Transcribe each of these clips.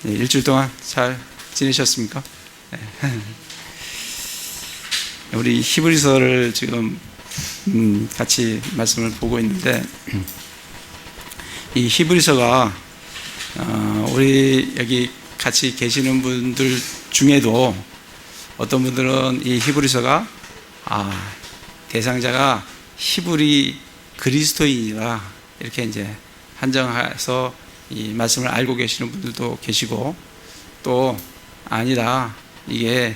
네, 일주일 동안 잘 지내셨습니까? 네. 우리 히브리서를 지금 같이 말씀을 보고 있는데, 이 히브리서가 우리 여기 같이 계시는 분들 중에도 어떤 분들은 이 히브리서가 대상자가 히브리 그리스도인이다 이렇게 이제 한정해서 이 말씀을 알고 계시는 분들도 계시고, 또 아니다, 이게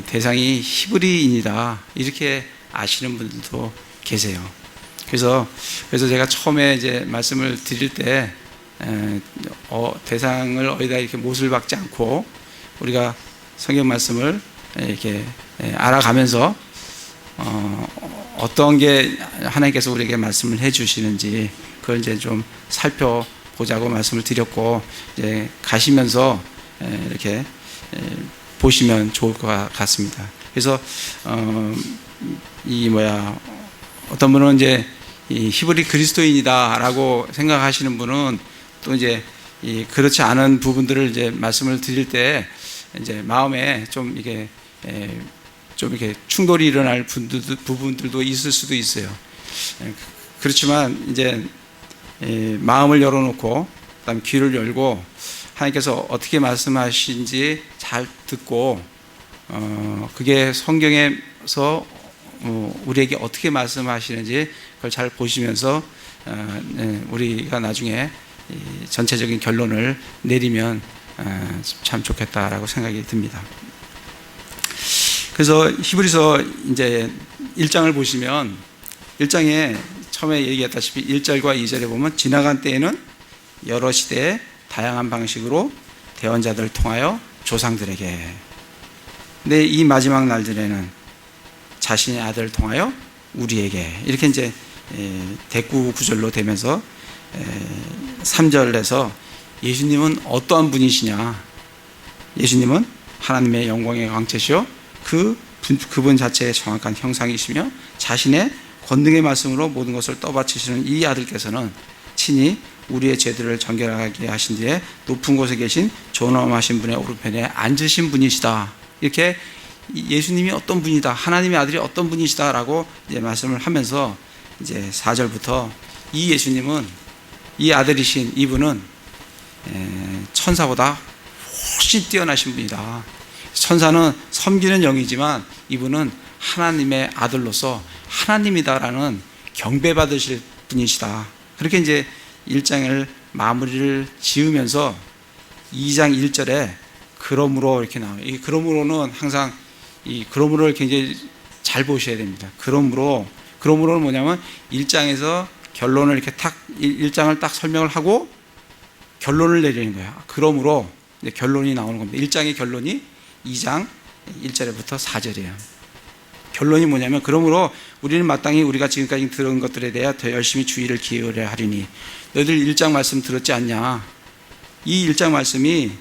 대상이 히브리인이다 이렇게 아시는 분들도 계세요. 그래서 제가 처음에 이제 말씀을 드릴 때 대상을 어디다 이렇게 못을 박지 않고 우리가 성경 말씀을 이렇게 알아가면서 어떤 게 하나님께서 우리에게 말씀을 해주시는지 그걸 이제 좀 살펴보자고 말씀을 드렸고, 이제 가시면서 이렇게 보시면 좋을 것 같습니다. 그래서 어떤 분은 이제 이 히브리 그리스도인이다라고 생각하시는 분은 또 이제 그렇지 않은 부분들을 이제 말씀을 드릴 때 이제 마음에 좀 이렇게 충돌이 일어날 부분들도 있을 수도 있어요. 그렇지만 이제 마음을 열어놓고 그다음 귀를 열고 하나님께서 어떻게 말씀하신지 잘 듣고 그게 성경에서 우리에게 어떻게 말씀하시는지 그걸 잘 보시면서 우리가 나중에 전체적인 결론을 내리면 참 좋겠다라고 생각이 듭니다. 그래서 히브리서 이제 1장을 보시면 1장에 처음에 얘기했다시피 1절과 2절에 보면 지나간 때에는 여러 시대에 다양한 방식으로 대언자들을 통하여 조상들에게, 근데 이 마지막 날들에는 자신의 아들을 통하여 우리에게, 이렇게 이제 대구 구절로 되면서 3절에서 예수님은 어떠한 분이시냐, 예수님은 하나님의 영광의 광채시요 그분 자체의 정확한 형상이시며 자신의 권능의 말씀으로 모든 것을 떠받치시는 이 아들께서는 친히 우리의 죄들을 정결하게 하신 뒤에 높은 곳에 계신 존엄하신 분의 오른편에 앉으신 분이시다. 이렇게 예수님이 어떤 분이다, 하나님의 아들이 어떤 분이시다라고 이제 말씀을 하면서 이제 4절부터 이 예수님은, 이 아들이신 이분은 천사보다 훨씬 뛰어나신 분이다. 천사는 섬기는 영이지만 이분은 하나님의 아들로서 하나님이다라는 경배받으실 분이시다. 그렇게 이제 1장을 마무리를 지으면서 2장 1절에 그러므로 이렇게 나와요. 이 그러므로는 항상 이 그러므로를 굉장히 잘 보셔야 됩니다. 그러므로는 뭐냐면 1장에서 결론을 이렇게 1장을 딱 설명을 하고 결론을 내리는 거예요. 그러므로 이제 결론이 나오는 겁니다. 1장의 결론이 2장 1절부터 4절이에요. 결론이 뭐냐면, 그러므로 우리는 마땅히 우리가 지금까지 들은 것들에 대해 더 열심히 주의를 기울여야 하리니, 너희들 1장 말씀 들었지 않냐, 이 1장 말씀이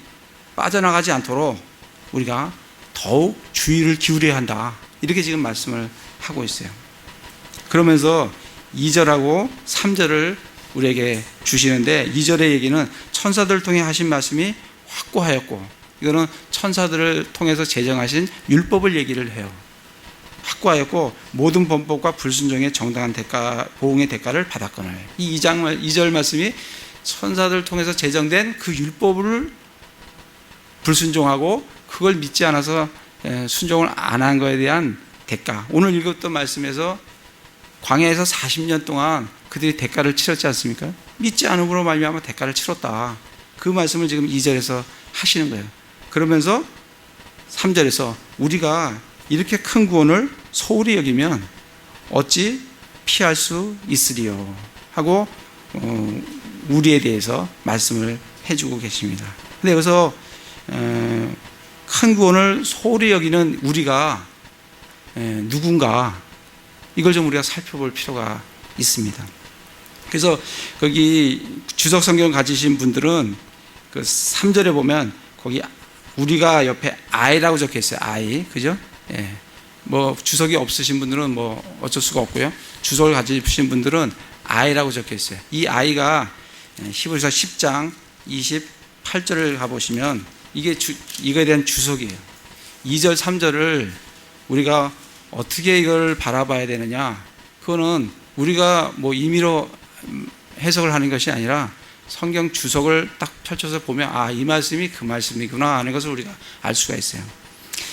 빠져나가지 않도록 우리가 더욱 주의를 기울여야 한다, 이렇게 지금 말씀을 하고 있어요. 그러면서 2절하고 3절을 우리에게 주시는데, 2절의 얘기는 천사들을 통해 하신 말씀이 확고하였고, 이거는 천사들을 통해서 제정하신 율법을 얘기를 해요. 확고하였고 모든 범법과 불순종의 정당한 보응의 대가를 받았거늘. 이 2절 말씀이 천사들을 통해서 제정된 그 율법을 불순종하고 그걸 믿지 않아서 순종을 안 한 것에 대한 대가, 오늘 읽었던 말씀에서 광야에서 40년 동안 그들이 대가를 치렀지 않습니까? 믿지 않음으로 말미암아 대가를 치렀다. 그 말씀을 지금 2절에서 하시는 거예요. 그러면서 3절에서 우리가 이렇게 큰 구원을 소홀히 여기면 어찌 피할 수 있으리요 하고 우리에 대해서 말씀을 해주고 계십니다. 근데 여기서 큰 구원을 소홀히 여기는 우리가 누군가, 이걸 좀 우리가 살펴볼 필요가 있습니다. 그래서 거기 주석 성경 가지신 분들은 그 3절에 보면 거기 우리가 옆에 I라고 적혀 있어요. I, 그죠? 예. 뭐 주석이 없으신 분들은 뭐 어쩔 수가 없고요. 주석을 가지신 분들은 I라고 적혀 있어요. 이 I가 히브리서 10장 8절을 가보시면 이거에 대한 주석이에요. 2절, 3절을 우리가 어떻게 이걸 바라봐야 되느냐? 그거는 우리가 뭐 임의로 해석을 하는 것이 아니라 성경 주석을 딱 펼쳐서 보면 이 말씀이 그 말씀이구나 하는 것을 우리가 알 수가 있어요.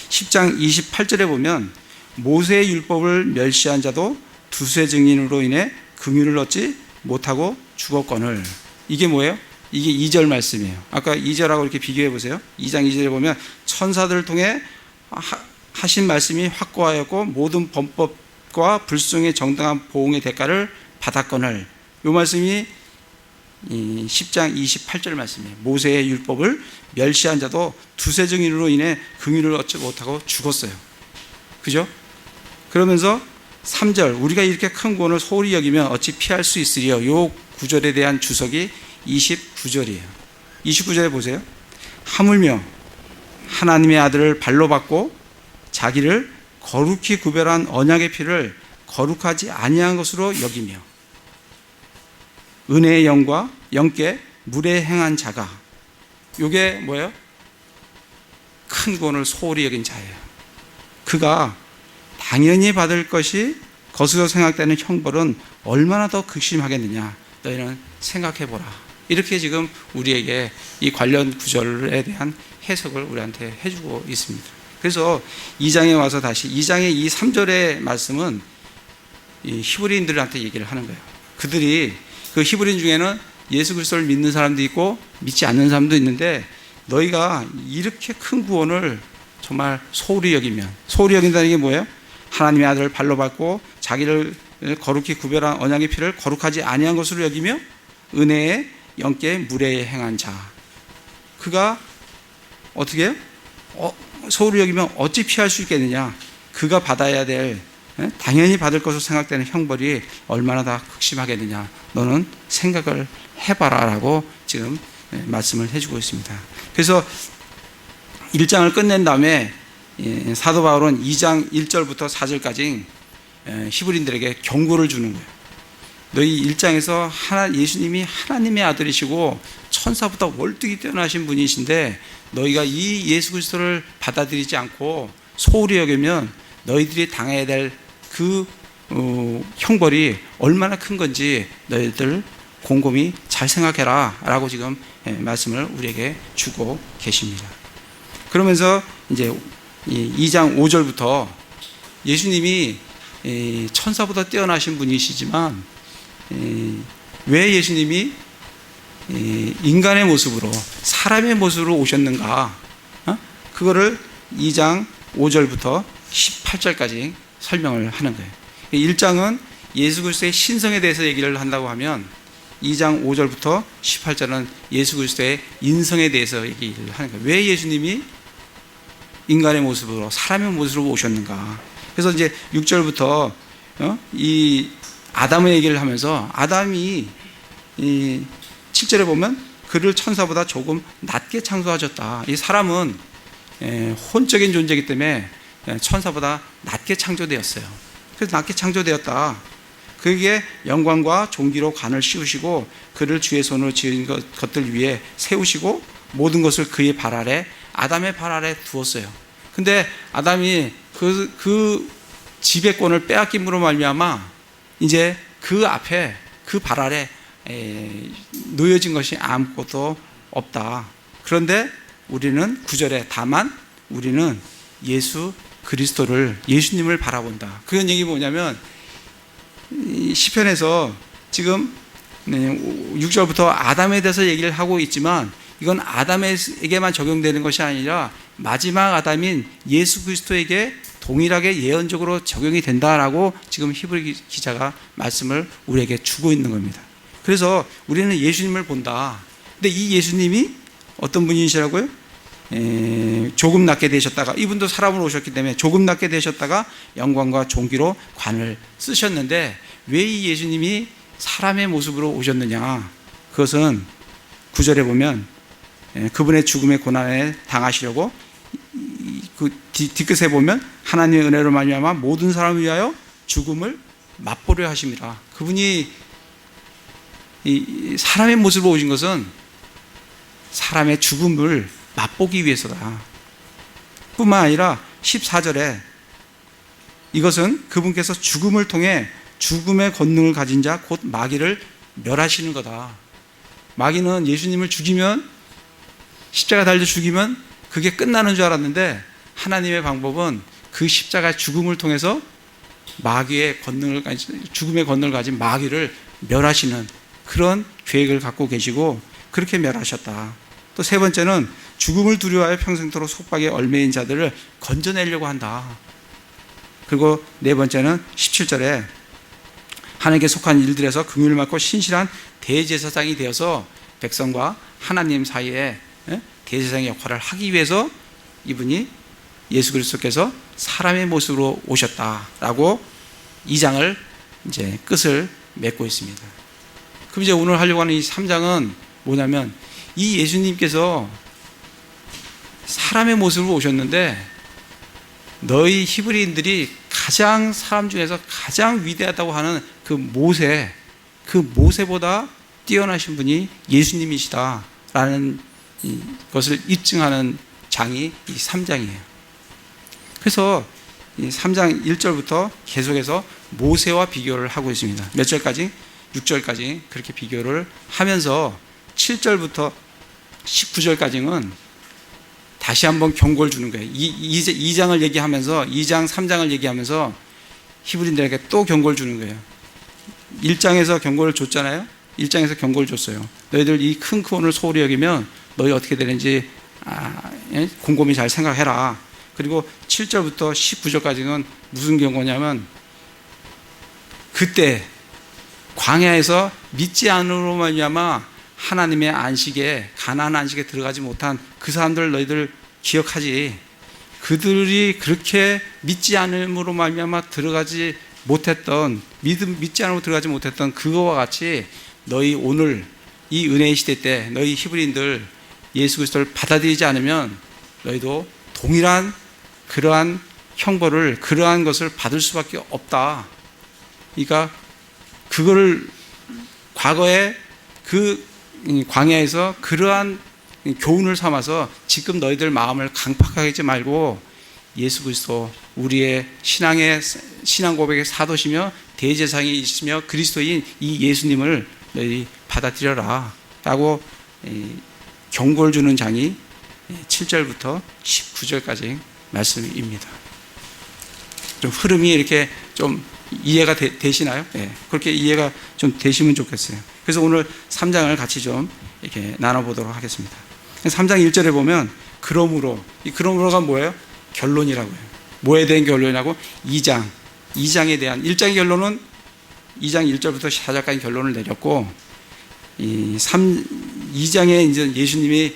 10장 28절에 보면 모세의 율법을 멸시한 자도 두세 증인으로 인해 긍휼을 얻지 못하고 죽었거늘. 이게 뭐예요? 이게 2절 말씀이에요. 아까 2절하고 이렇게 비교해 보세요. 2장 2절에 보면 천사들을 통해 하신 말씀이 확고하였고 모든 범법과 불순의 정당한 보응의 대가를 받았거늘. 이 말씀이 10장 28절 말씀이에요. 모세의 율법을 멸시한 자도 두세 증인으로 인해 긍휼을 얻지 못하고 죽었어요. 그죠? 그러면서 3절 우리가 이렇게 큰 구원을 소홀히 여기면 어찌 피할 수 있으리요. 이 구절에 대한 주석이 29절이에요. 29절에 보세요. 하물며 하나님의 아들을 발로 받고 자기를 거룩히 구별한 언약의 피를 거룩하지 아니한 것으로 여기며 은혜의 영과 영께 물에 행한 자가, 이게 뭐예요? 큰 구원을 소홀히 여긴 자예요. 그가 당연히 받을 것으로 생각되는 형벌은 얼마나 더 극심하겠느냐, 너희는 생각해보라. 이렇게 지금 우리에게 이 관련 구절에 대한 해석을 우리한테 해주고 있습니다. 그래서 2장에 와서 다시 2장의 이 3절의 말씀은 이 히브리인들한테 얘기를 하는 거예요. 그들이 그 히브리인 중에는 예수 그리스도를 믿는 사람도 있고 믿지 않는 사람도 있는데 너희가 이렇게 큰 구원을 정말 소홀히 여긴다는 게 뭐예요? 하나님의 아들을 발로 받고 자기를 거룩히 구별한 언약의 피를 거룩하지 아니한 것으로 여기며 은혜의 영께 물에 행한 자, 그가 어떻게 해요? 소홀히 여기면 어찌 피할 수 있겠느냐? 그가 받아야 될, 당연히 받을 것으로 생각되는 형벌이 얼마나 다 극심하겠느냐, 너는 생각을 해봐라 라고 지금 말씀을 해주고 있습니다. 그래서 1장을 끝낸 다음에 사도 바울은 2장 1절부터 4절까지 히브리인들에게 경고를 주는 거예요. 너희 1장에서 예수님이 하나님의 아들이시고 천사보다 월등히 뛰어나신 분이신데 너희가 이 예수 그리스도를 받아들이지 않고 소홀히 여기면 너희들이 당해야 될 그 형벌이 얼마나 큰 건지 너희들 곰곰이 잘 생각해라 라고 지금 말씀을 우리에게 주고 계십니다. 그러면서 이제 2장 5절부터 예수님이 천사보다 뛰어나신 분이시지만 왜 예수님이 인간의 모습으로, 사람의 모습으로 오셨는가, 그거를 2장 5절부터 18절까지 설명을 하는 거예요. 1장은 예수 그리스도의 신성에 대해서 얘기를 한다고 하면 2장 5절부터 18절은 예수 그리스도의 인성에 대해서 얘기를 하는 거예요. 왜 예수님이 인간의 모습으로, 사람의 모습으로 오셨는가. 그래서 이제 6절부터 이 아담의 얘기를 하면서 아담이 7절에 보면 그를 천사보다 조금 낮게 창조하셨다. 이 사람은 혼적인 존재이기 때문에 천사보다 낮게 창조되었어요. 그래서 낮게 창조되었다. 그에게 영광과 존귀로 관을 씌우시고 그를 주의 손으로 지은 것들 위에 세우시고 모든 것을 그의 발 아래, 아담의 발 아래 두었어요. 근데 아담이 그 지배권을 빼앗김으로 말미암아 이제 그 앞에, 그 발 아래 놓여진 것이 아무것도 없다. 그런데 우리는 9절에 다만 우리는 예수 그리스도를, 예수님을 바라본다. 그런 얘기 뭐냐면 시편에서 지금 6절부터 아담에 대해서 얘기를 하고 있지만 이건 아담에게만 적용되는 것이 아니라 마지막 아담인 예수 그리스도에게 동일하게 예언적으로 적용이 된다라고 지금 히브리 기자가 말씀을 우리에게 주고 있는 겁니다. 그래서 우리는 예수님을 본다. 근데 이 예수님이 어떤 분이시라고요? 조금 낮게 되셨다가, 이분도 사람으로 오셨기 때문에 조금 낮게 되셨다가 영광과 존귀로 관을 쓰셨는데 왜 이 예수님이 사람의 모습으로 오셨느냐? 그것은 9절에 보면 그분의 죽음의 고난에 당하시려고, 그 뒤끝에 보면 하나님의 은혜로 말미암아 모든 사람을 위하여 죽음을 맛보려 하심이라. 그분이 이 사람의 모습으로 오신 것은 사람의 죽음을 맛보기 위해서다. 뿐만 아니라 14절에 이것은 그분께서 죽음을 통해 죽음의 권능을 가진 자 곧 마귀를 멸하시는 거다. 마귀는 예수님을 죽이면, 십자가 달려 죽이면 그게 끝나는 줄 알았는데, 하나님의 방법은 그 십자가 죽음을 통해서 마귀의 권능을 가진, 죽음의 권능을 가진 마귀를 멸하시는 그런 계획을 갖고 계시고, 그렇게 멸하셨다. 또 세 번째는 죽음을 두려워하여 평생토록 속박에 얽매인 자들을 건져내려고 한다. 그리고 네 번째는 17절에 하나님께 속한 일들에서 긍휼을 맡고 신실한 대제사장이 되어서 백성과 하나님 사이에 대제사장의 역할을 하기 위해서 이분이 예수 그리스도께서 사람의 모습으로 오셨다라고 2장을 이제 끝을 맺고 있습니다. 그럼 이제 오늘 하려고 하는 이 3장은 뭐냐면, 이 예수님께서 사람의 모습으로 오셨는데 너희 히브리인들이 가장 사람 중에서 가장 위대하다고 하는 그 모세보다 뛰어나신 분이 예수님이시다라는 것을 입증하는 장이 이 3장이에요. 그래서 이 3장 1절부터 계속해서 모세와 비교를 하고 있습니다. 몇 절까지? 6절까지 그렇게 비교를 하면서 7절부터 19절까지는 다시 한번 경고를 주는 거예요. 2장을 얘기하면서, 2장, 3장을 얘기하면서 히브리인들에게 또 경고를 주는 거예요. 1장에서 경고를 줬잖아요. 1장에서 경고를 줬어요. 너희들 이 큰 구원을 소홀히 여기면 너희 어떻게 되는지 곰곰이 잘 생각해라. 그리고 7절부터 19절까지는 무슨 경고냐면, 그때 광야에서 믿지 않으로 말미암아 하나님의 안식에, 가나안 안식에 들어가지 못한 그 사람들 너희들 기억하지. 그들이 그렇게 믿지 않음으로 말미암아 들어가지 못했던, 믿지 않으로 들어가지 못했던 그거와 같이 너희 오늘 이 은혜의 시대 때 너희 히브리인들 예수 그리스도를 받아들이지 않으면 너희도 동일한 그러한 형벌을, 그러한 것을 받을 수밖에 없다. 그러니까 그거를 과거에 그 광야에서 그러한 교훈을 삼아서 지금 너희들 마음을 강팍하게 하지 말고 예수 그리스도, 우리의 신앙 고백의 사도시며 대제사장이시며 그리스도인 이 예수님을 너희 받아들여라 라고 경고를 주는 장이 7절부터 19절까지 말씀입니다. 좀 흐름이 이렇게 좀 이해가 되시나요? 네, 그렇게 이해가 좀 되시면 좋겠어요. 그래서 오늘 3장을 같이 좀 이렇게 나눠보도록 하겠습니다. 3장 1절에 보면 그러므로, 이 그러므로가 뭐예요? 결론이라고 해요. 뭐에 대한 결론이라고? 2장에 대한, 1장의 결론은 2장 1절부터 4절까지 결론을 내렸고, 2장에 이제 예수님이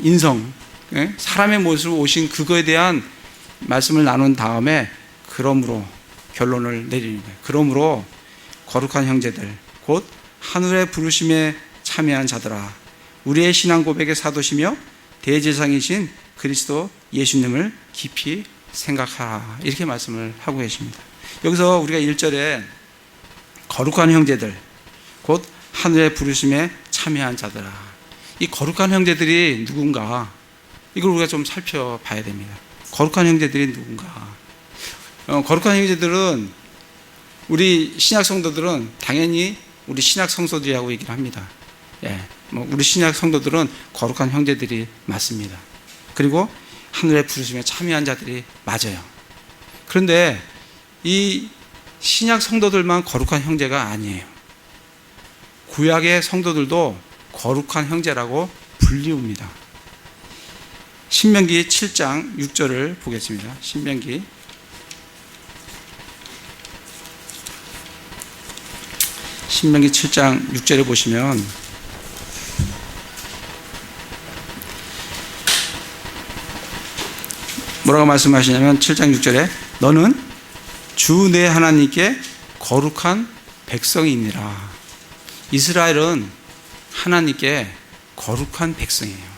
인성, 사람의 모습으로 오신 그거에 대한 말씀을 나눈 다음에 그러므로 결론을 내리는 거예요. 그러므로 거룩한 형제들, 곧 하늘의 부르심에 참여한 자들아, 우리의 신앙 고백의 사도시며 대제사장이신 그리스도 예수님을 깊이 생각하라. 이렇게 말씀을 하고 계십니다. 여기서 우리가 1절에 거룩한 형제들, 곧 하늘의 부르심에 참여한 자들아, 이 거룩한 형제들이 누군가, 이걸 우리가 좀 살펴봐야 됩니다. 거룩한 형제들이 누군가? 거룩한 형제들은, 우리 신약 성도들은 당연히 우리 신약 성도들이라고 얘기를 합니다. 우리 신약 성도들은 거룩한 형제들이 맞습니다. 그리고 하늘의 부르심에 참여한 자들이 맞아요. 그런데 이 신약 성도들만 거룩한 형제가 아니에요. 구약의 성도들도 거룩한 형제라고 불리웁니다. 신명기 7장 6절을 보겠습니다. 신명기 7장 6절에 보시면 뭐라고 말씀하시냐면 7장 6절에 너는 주 내 하나님께 거룩한 백성이니라. 이스라엘은 하나님께 거룩한 백성이에요.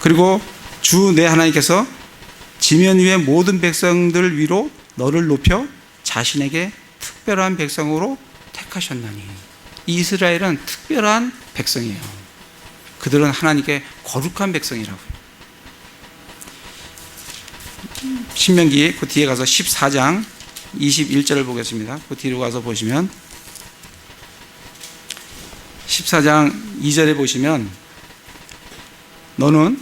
그리고 주 내 하나님께서 지면 위의 모든 백성들 위로 너를 높여 자신에게 특별한 백성으로 택하셨나니. 이스라엘은 특별한 백성이에요. 그들은 하나님께 거룩한 백성이라고요. 신명기 그 뒤에 가서 14장 21절을 보겠습니다. 그 뒤로 가서 보시면 14장 2절에 보시면 너는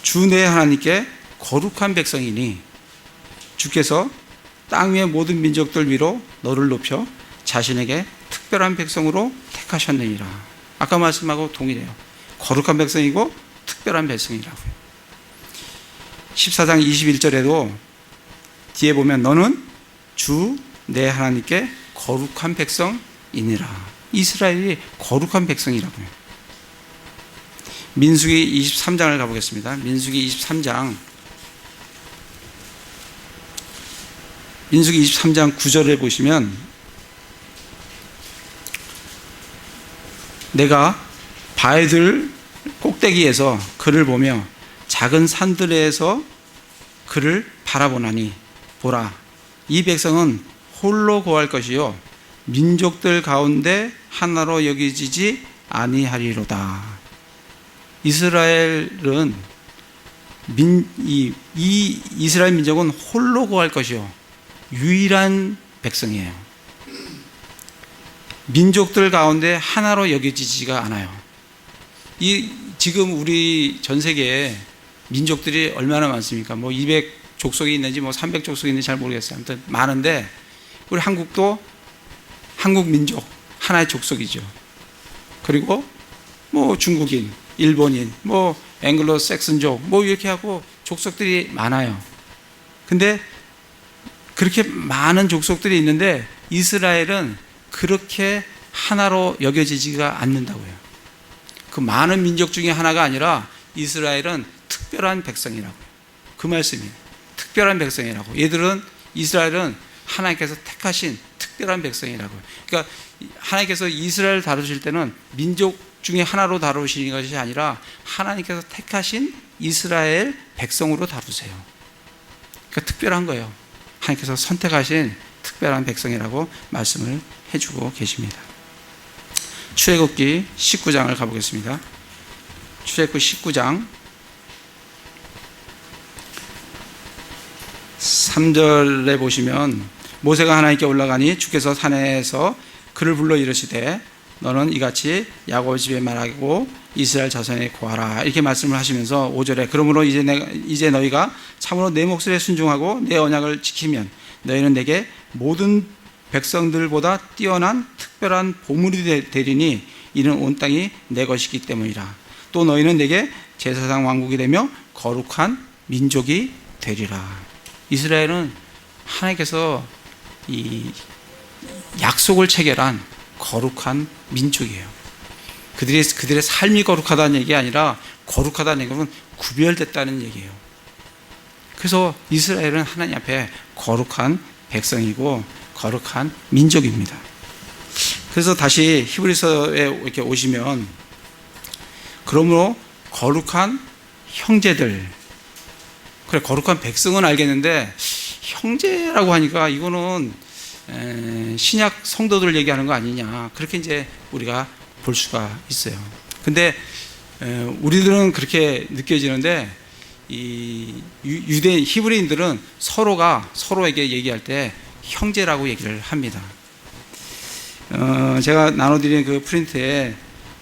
주 내 하나님께 거룩한 백성이니 주께서 땅 위의 모든 민족들 위로 너를 높여 자신에게 특별한 백성으로 택하셨느니라. 아까 말씀하고 동일해요. 거룩한 백성이고 특별한 백성이라고요. 14장 21절에도 뒤에 보면 너는 주 내 하나님께 거룩한 백성이니라. 이스라엘이 거룩한 백성이라고요. 민수기 23장을 가보겠습니다. 민수기 23장 9절에 보시면 내가 바위들 꼭대기에서 그를 보며 작은 산들에서 그를 바라보나니 보라, 이 백성은 홀로 거할 것이요 민족들 가운데 하나로 여기지지 아니하리로다. 이스라엘은 이 이스라엘 민족은 홀로 거할 것이요 유일한 백성이에요. 민족들 가운데 하나로 여겨지지가 않아요. 지금 우리 전 세계에 민족들이 얼마나 많습니까? 뭐 200족속이 있는지 뭐 300족속이 있는지 잘 모르겠어요. 아무튼 많은데 우리 한국도 한국 민족 하나의 족속이죠. 그리고 뭐 중국인, 일본인, 뭐 앵글로 섹슨족 뭐 이렇게 하고 족속들이 많아요. 근데 그렇게 많은 족속들이 있는데 이스라엘은 그렇게 하나로 여겨지지가 않는다고요. 그 많은 민족 중에 하나가 아니라 이스라엘은 특별한 백성이라고요. 그 말씀이에요. 특별한 백성이라고. 이스라엘은 하나님께서 택하신 특별한 백성이라고요. 그러니까 하나님께서 이스라엘을 다루실 때는 민족 중에 하나로 다루시는 것이 아니라 하나님께서 택하신 이스라엘 백성으로 다루세요. 그러니까 특별한 거예요. 하나님께서 선택하신 특별한 백성이라고 말씀을 해주고 계십니다. 출애굽기 19장을 가보겠습니다. 출애굽기 19장 3절에 보시면 모세가 하나님께 올라가니 주께서 산에서 그를 불러 이르시되 너는 이같이 야곱 집에 말하고 이스라엘 자손에 고하라 이렇게 말씀을 하시면서 5절에 그러므로 이제 너희가 참으로 내 목소리에 순종하고 내 언약을 지키면 너희는 내게 모든 백성들보다 뛰어난 특별한 보물이 되리니 이는 온 땅이 내 것이기 때문이라. 또 너희는 내게 제사장 왕국이 되며 거룩한 민족이 되리라. 이스라엘은 하나님께서 이 약속을 체결한 거룩한 민족이에요. 그들의 삶이 거룩하다는 얘기가 아니라 거룩하다는 얘기는 구별됐다는 얘기예요. 그래서 이스라엘은 하나님 앞에 거룩한 백성이고 거룩한 민족입니다. 그래서 다시 히브리서에 이렇게 오시면 그러므로 거룩한 형제들, 그래 거룩한 백성은 알겠는데 형제라고 하니까 이거는 신약 성도들 얘기하는 거 아니냐 그렇게 이제 우리가 볼 수가 있어요. 근데 우리들은 그렇게 느껴지는데 이 유대인 히브리인들은 서로에게 얘기할 때 형제라고 얘기를 합니다. 제가 나눠드린 그 프린트에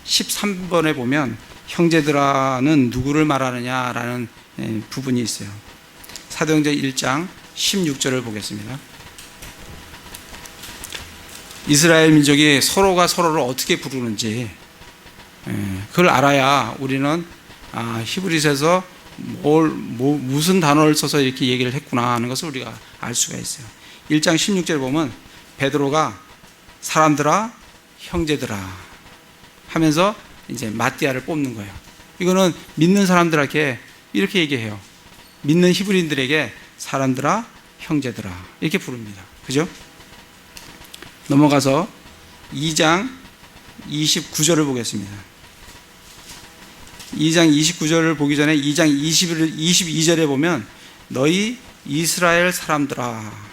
13번에 보면 형제들아는 누구를 말하느냐라는 부분이 있어요. 사도행전 1장 16절을 보겠습니다. 이스라엘 민족이 서로가 서로를 어떻게 부르는지 그걸 알아야 우리는 히브리서에서 무슨 단어를 써서 이렇게 얘기를 했구나 하는 것을 우리가 알 수가 있어요. 1장 16절에 보면 베드로가 사람들아 형제들아 하면서 이제 마띠아를 뽑는 거예요. 이거는 믿는 사람들에게 이렇게 얘기해요. 믿는 히브리인들에게 사람들아 형제들아 이렇게 부릅니다. 그죠? 넘어가서 2장 29절을 보겠습니다. 2장 29절을 보기 전에 2장 22절에 보면 너희 이스라엘 사람들아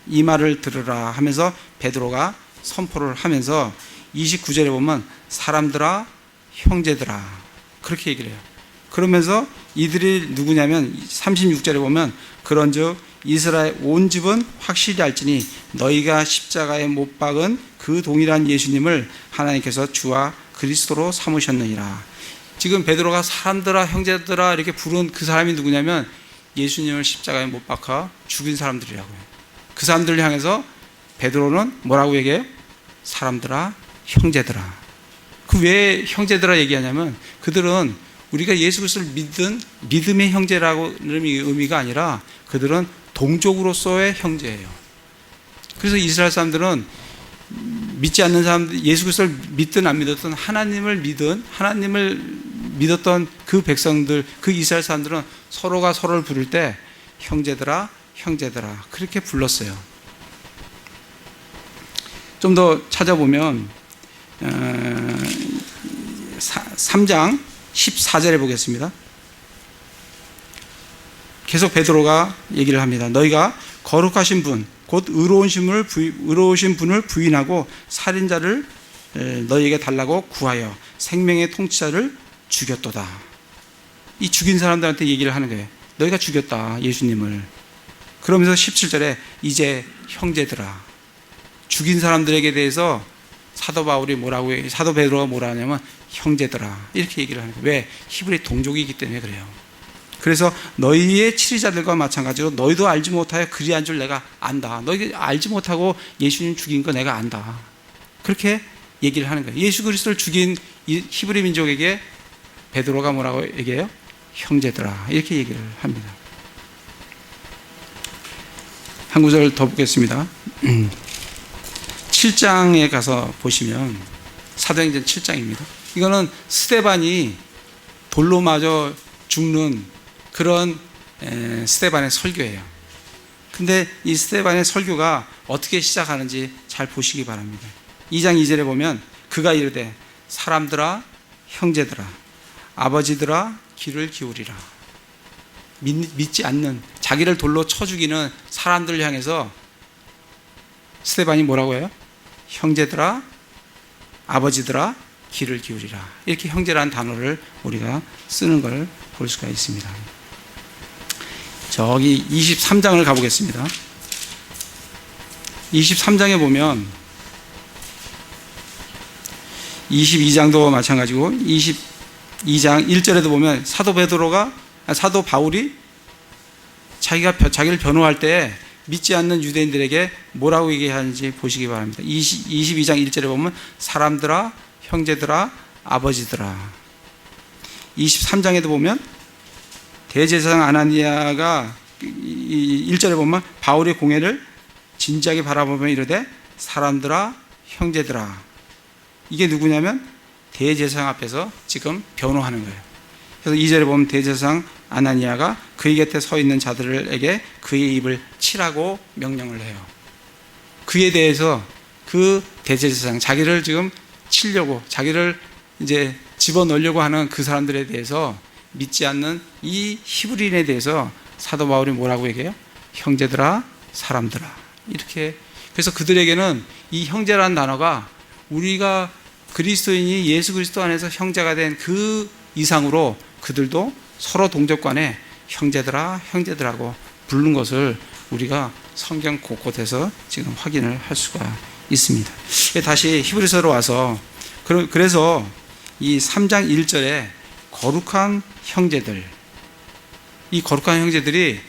이 말을 들으라 하면서 베드로가 선포를 하면서 29절에 보면 사람들아 형제들아 그렇게 얘기를 해요. 그러면서 이들이 누구냐면 36절에 보면 그런즉 이스라엘 온 집은 확실히 알지니 너희가 십자가에 못 박은 그 동일한 예수님을 하나님께서 주와 그리스도로 삼으셨느니라. 지금 베드로가 사람들아 형제들아 이렇게 부른 그 사람이 누구냐면 예수님을 십자가에 못 박아 죽인 사람들이라고 해요. 그 사람들을 향해서 베드로는 뭐라고 얘기해요? 사람들아 형제들아. 그 왜 형제들아 얘기하냐면 그들은 우리가 예수 그리스도를 믿은 믿음의 형제라고 의미가 아니라 그들은 동족으로서의 형제예요. 그래서 이스라엘 사람들은 믿지 않는 사람들, 예수 그리스도를 믿든 안 믿었든 하나님을 믿었던 그 백성들, 그 이스라엘 사람들은 서로가 서로를 부를 때 형제들아 형제들아 그렇게 불렀어요. 좀 더 찾아보면 3장 14절에 보겠습니다. 계속 베드로가 얘기를 합니다. 너희가 거룩하신 분, 곧 의로우신 분을 부인하고 살인자를 너희에게 달라고 구하여 생명의 통치자를 죽였도다. 이 죽인 사람들한테 얘기를 하는 거예요. 너희가 죽였다 예수님을. 그러면서 17절에 이제 형제들아. 죽인 사람들에게 대해서 사도 바울이 뭐라고 해요? 사도 베드로가 뭐라 하냐면 형제들아 이렇게 얘기를 하는 거예요. 왜? 히브리 동족이기 때문에 그래요. 그래서 너희의 치리자들과 마찬가지로 너희도 알지 못하여 그리한 줄 내가 안다. 너희가 알지 못하고 예수님 죽인 거 내가 안다. 그렇게 얘기를 하는 거예요. 예수 그리스도를 죽인 이 히브리 민족에게 베드로가 뭐라고 얘기해요? 형제들아 이렇게 얘기를 합니다. 한 구절 더 보겠습니다. 7장에 가서 보시면 사도행전 7장입니다. 이거는 스데반이 돌로 맞아 죽는 그런 스데반의 설교예요. 근데 이 스데반의 설교가 어떻게 시작하는지 잘 보시기 바랍니다. 2장 2절에 보면 그가 이르되 사람들아 형제들아 아버지들아 귀를 기울이라. 믿지 않는 자기를 돌로 쳐 죽이는 사람들을 향해서 스데반이 뭐라고 해요? 형제들아 아버지들아 귀를 기울이라. 이렇게 형제라는 단어를 우리가 쓰는 걸 볼 수가 있습니다. 저기 23장을 가보겠습니다. 23장에 보면 22장도 마찬가지고 22장 1절에도 보면 사도 바울이 자기를 변호할 때 믿지 않는 유대인들에게 뭐라고 얘기하는지 보시기 바랍니다. 22장 1절에 보면 사람들아 형제들아 아버지들아. 23장에도 보면 대제사장 아나니아가 1절에 보면 바울의 공회를 진지하게 바라보며 이르되 사람들아 형제들아. 이게 누구냐면 대제사장 앞에서 지금 변호하는 거예요. 그래서 2절에 보면 대제사장 아나니아가 그의 곁에 서 있는 자들에게 그의 입을 치라고 명령을 해요. 그에 대해서 그 대제사장 자기를 지금 치려고 자기를 이제 집어넣으려고 하는 그 사람들에 대해서 믿지 않는 이 히브리인에 대해서 사도 바울이 뭐라고 얘기해요? 형제들아 사람들아 이렇게. 그래서 그들에게는 이 형제라는 단어가 우리가 그리스도인이 예수 그리스도 안에서 형제가 된 그 이상으로 그들도 서로 동족 간에 형제들아 형제들하고 부른 것을 우리가 성경 곳곳에서 지금 확인을 할 수가 있습니다. 다시 히브리서로 와서 그래서 이 3장 1절에 거룩한 형제들, 이 거룩한 형제들이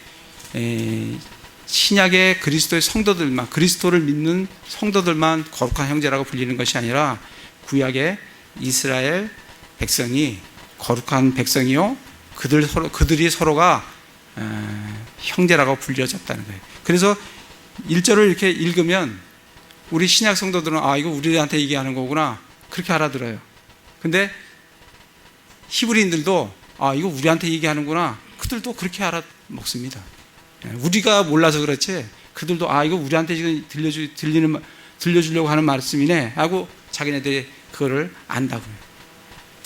신약의 그리스도의 성도들만, 그리스도를 믿는 성도들만 거룩한 형제라고 불리는 것이 아니라 구약의 이스라엘 백성이 거룩한 백성이요 그들이 서로가 형제라고 불려졌다는 거예요. 그래서 1절을 이렇게 읽으면 우리 신약 성도들은 이거 우리한테 얘기하는 거구나 그렇게 알아들어요. 근데 히브리인들도 이거 우리한테 얘기하는구나 그들도 그렇게 알아먹습니다. 우리가 몰라서 그렇지 그들도 이거 우리한테 지금 들려주려고 하는 말씀이네 하고 자기네들이 그거를 안다고요.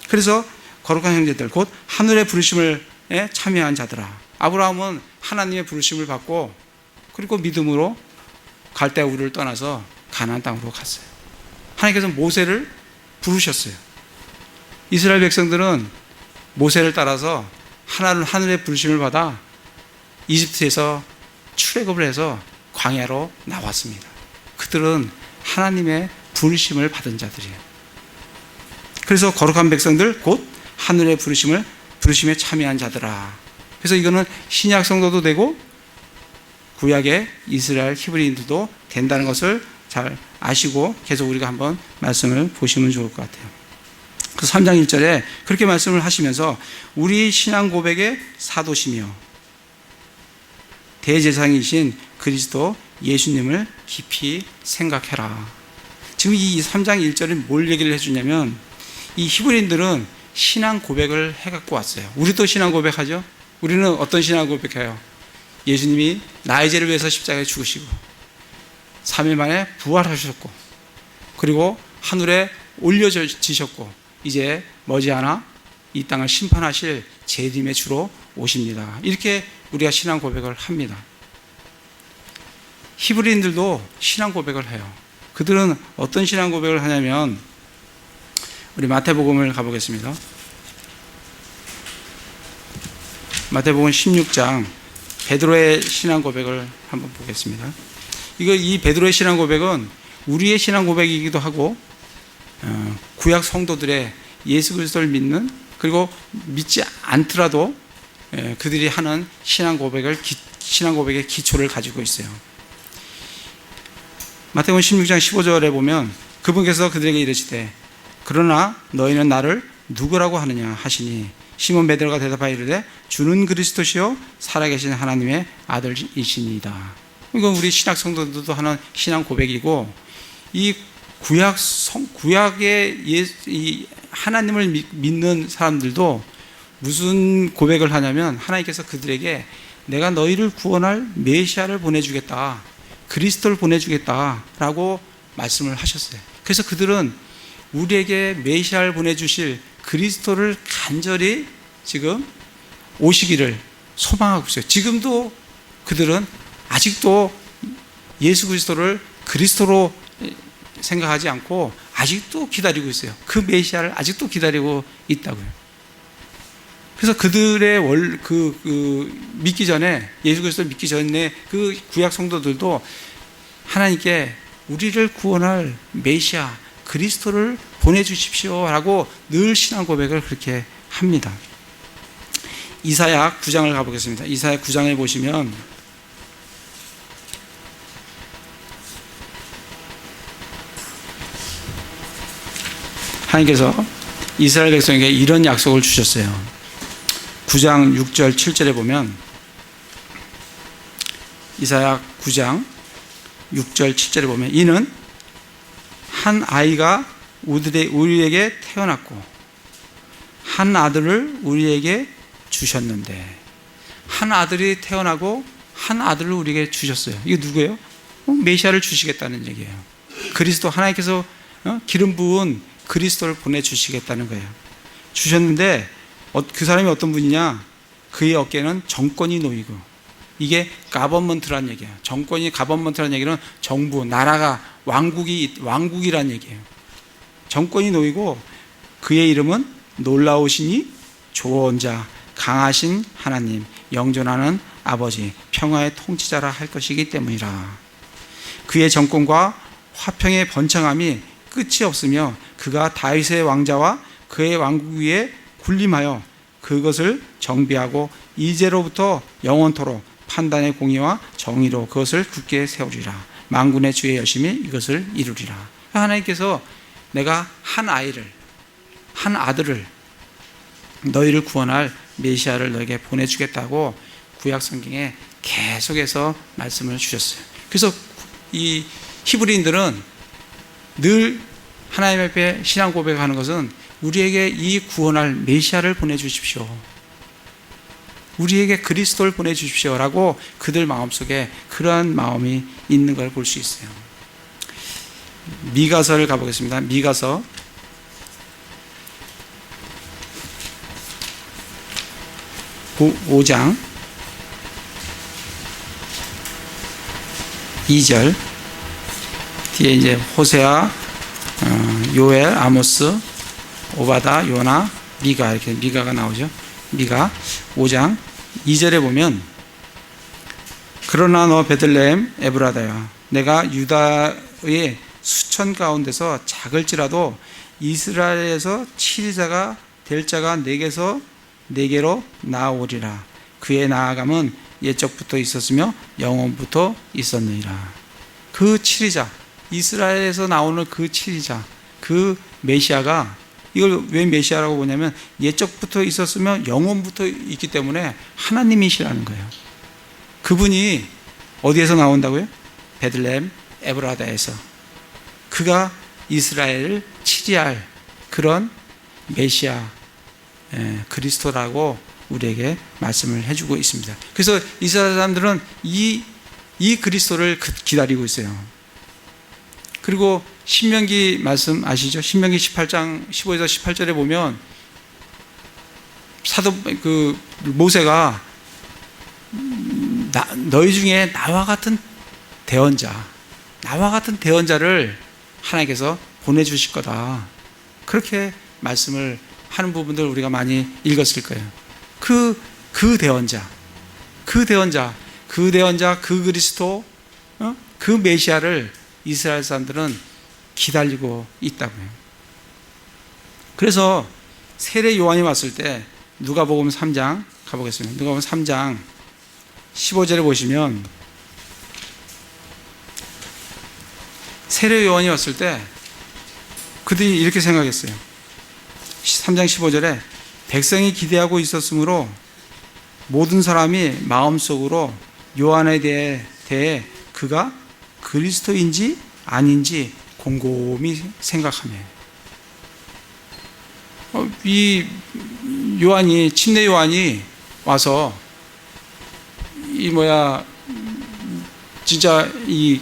그래서 거룩한 형제들 곧 하늘의 부르심을 참여한 자들아. 아브라함은 하나님의 부르심을 받고 그리고 믿음으로 갈대아 우르를 떠나서 가나안 땅으로 갔어요. 하나님께서 모세를 부르셨어요. 이스라엘 백성들은 모세를 따라서 하늘의 부르심을 받아 이집트에서 출애굽을 해서 광야로 나왔습니다. 그들은 하나님의 부르심을 받은 자들이에요. 그래서 거룩한 백성들 곧 하늘의 부르심에 참여한 자들아. 그래서 이거는 신약 성도도 되고 구약의 이스라엘 히브리인들도 된다는 것을 잘 아시고 계속 우리가 한번 말씀을 보시면 좋을 것 같아요. 그 3장 1절에 그렇게 말씀을 하시면서 우리 신앙 고백의 사도시며 대제사장이신 그리스도 예수님을 깊이 생각해라. 지금 이 3장 1절은 뭘 얘기를 해주냐면 이 히브리인들은 신앙 고백을 해갖고 왔어요. 우리도 신앙 고백하죠. 우리는 어떤 신앙 고백해요? 예수님이 나의 죄를 위해서 십자가에 죽으시고 3일 만에 부활하셨고 그리고 하늘에 올려지셨고 이제 머지않아 이 땅을 심판하실 재림의 주로 오십니다. 이렇게 우리가 신앙 고백을 합니다. 히브리인들도 신앙 고백을 해요. 그들은 어떤 신앙 고백을 하냐면 우리 마태복음을 가보겠습니다. 마태복음 16장 베드로의 신앙 고백을 한번 보겠습니다. 이 베드로의 신앙 고백은 우리의 신앙 고백이기도 하고 구약 성도들의 예수 그리스도를 믿는 그리고 믿지 않더라도 그들이 하는 신앙 고백의 기초를 가지고 있어요. 마태복음 16장 15절에 보면 그분께서 그들에게 이르시되 그러나 너희는 나를 누구라고 하느냐 하시니 시몬 베드로가 대답하여 이르되 주는 그리스도시요 살아계신 하나님의 아들이시니이다. 이건 우리 신약 성도들도 하는 신앙 고백이고 이 구약의 이 하나님을 믿는 사람들도 무슨 고백을 하냐면 하나님께서 그들에게 내가 너희를 구원할 메시아를 보내주겠다, 그리스도를 보내주겠다라고 말씀을 하셨어요. 그래서 그들은 우리에게 메시아를 보내주실 그리스도를 간절히 지금 오시기를 소망하고 있어요. 지금도 그들은 아직도 예수 그리스도를 그리스도로 생각하지 않고 아직도 기다리고 있어요. 그 메시아를 아직도 기다리고 있다고요. 그래서 그들의 믿기 전에 예수 그리스도를 믿기 전에 그 구약 성도들도 하나님께 우리를 구원할 메시아 그리스도를 보내주십시오라고 늘 신앙 고백을 그렇게 합니다. 이사야 9장을 가보겠습니다. 이사야 9장에 보시면 하나님께서 이스라엘 백성에게 이런 약속을 주셨어요. 9장 6절 7절에 보면 이사야 9장 6절 7절에 보면 이는 한 아이가 우리에게 태어났고 한 아들을 우리에게 주셨는데 한 아들이 태어나고 한 아들을 우리에게 주셨어요. 이게 누구예요? 메시아를 주시겠다는 얘기예요. 그리스도 하나님께서 기름 부은 그리스도를 보내주시겠다는 거예요. 주셨는데 그 사람이 어떤 분이냐? 그의 어깨는 정권이 놓이고 이게 가버먼트라는 얘기예요. 정권이 가버먼트라는 얘기는 정부, 나라가 왕국이라는 얘기예요. 정권이 놓이고 그의 이름은 놀라우시니 좋은자, 강하신 하나님, 영존하는 아버지, 평화의 통치자라 할 것이기 때문이라. 그의 정권과 화평의 번창함이 끝이 없으며 그가 다윗의 왕자와 그의 왕국 위에 군림하여 그것을 정비하고 이제로부터 영원토록 판단의 공의와 정의로 그것을 굳게 세우리라. 만군의 주의 열심히 이것을 이루리라. 하나님께서 내가 한 아들을 너희를 구원할 메시아를 너에게 보내주겠다고 구약 성경에 계속해서 말씀을 주셨어요. 그래서 이 히브리인들은 늘 하나님 앞에 신앙 고백하는 것은 우리에게 이 구원할 메시아를 보내주십시오, 우리에게 그리스도를 보내주십시오라고 그들 마음속에 그러한 마음이 있는 걸 볼 수 있어요. 미가서를 가보겠습니다. 미가서 5장 2절 뒤에 이제 호세아 요엘, 아모스, 오바다, 요나, 미가, 이렇게 미가가 나오죠. 미가 5장 2절에 보면, 그러나 너 베들레헴 에브라다야, 내가 유다의 수천 가운데서 작을지라도 이스라엘에서 치리자가 될 자가 내게로 나오리라. 그의 나아감은 옛적부터 있었으며 영원부터 있었느니라. 그 치리자, 이스라엘에서 나오는 그 치리자, 그 메시아가, 이걸 왜 메시아라고 보냐면 옛적부터 있었으며 영원부터 있기 때문에 하나님이시라는 거예요. 그분이 어디에서 나온다고요? 베들레헴 에브라다에서. 그가 이스라엘을 치리할 그런 메시아, 그리스도라고 우리에게 말씀을 해주고 있습니다. 그래서 이스라엘 사람들은 이 그리스도를 기다리고 있어요. 그리고 신명기 말씀 아시죠? 신명기 18장 15에서 18절에 보면 모세가 너희 중에 나와 같은 대언자를 하나님께서 보내주실 거다. 그렇게 말씀을 하는 부분들 우리가 많이 읽었을 거예요. 그 대언자, 그 그리스도, 그 메시아를 이스라엘 사람들은 기다리고 있다고요. 그래서 세례 요한이 왔을 때 누가복음 3장 가보겠습니다. 누가복음 3장 15절에 보시면, 세례 요한이 왔을 때 그들이 이렇게 생각했어요. 3장 15절에 백성이 기대하고 있었으므로 모든 사람이 마음속으로 요한에 대해 그가 그리스도인지 아닌지 곰곰이 생각하며, 이 요한이, 침례 요한이 와서 진짜 이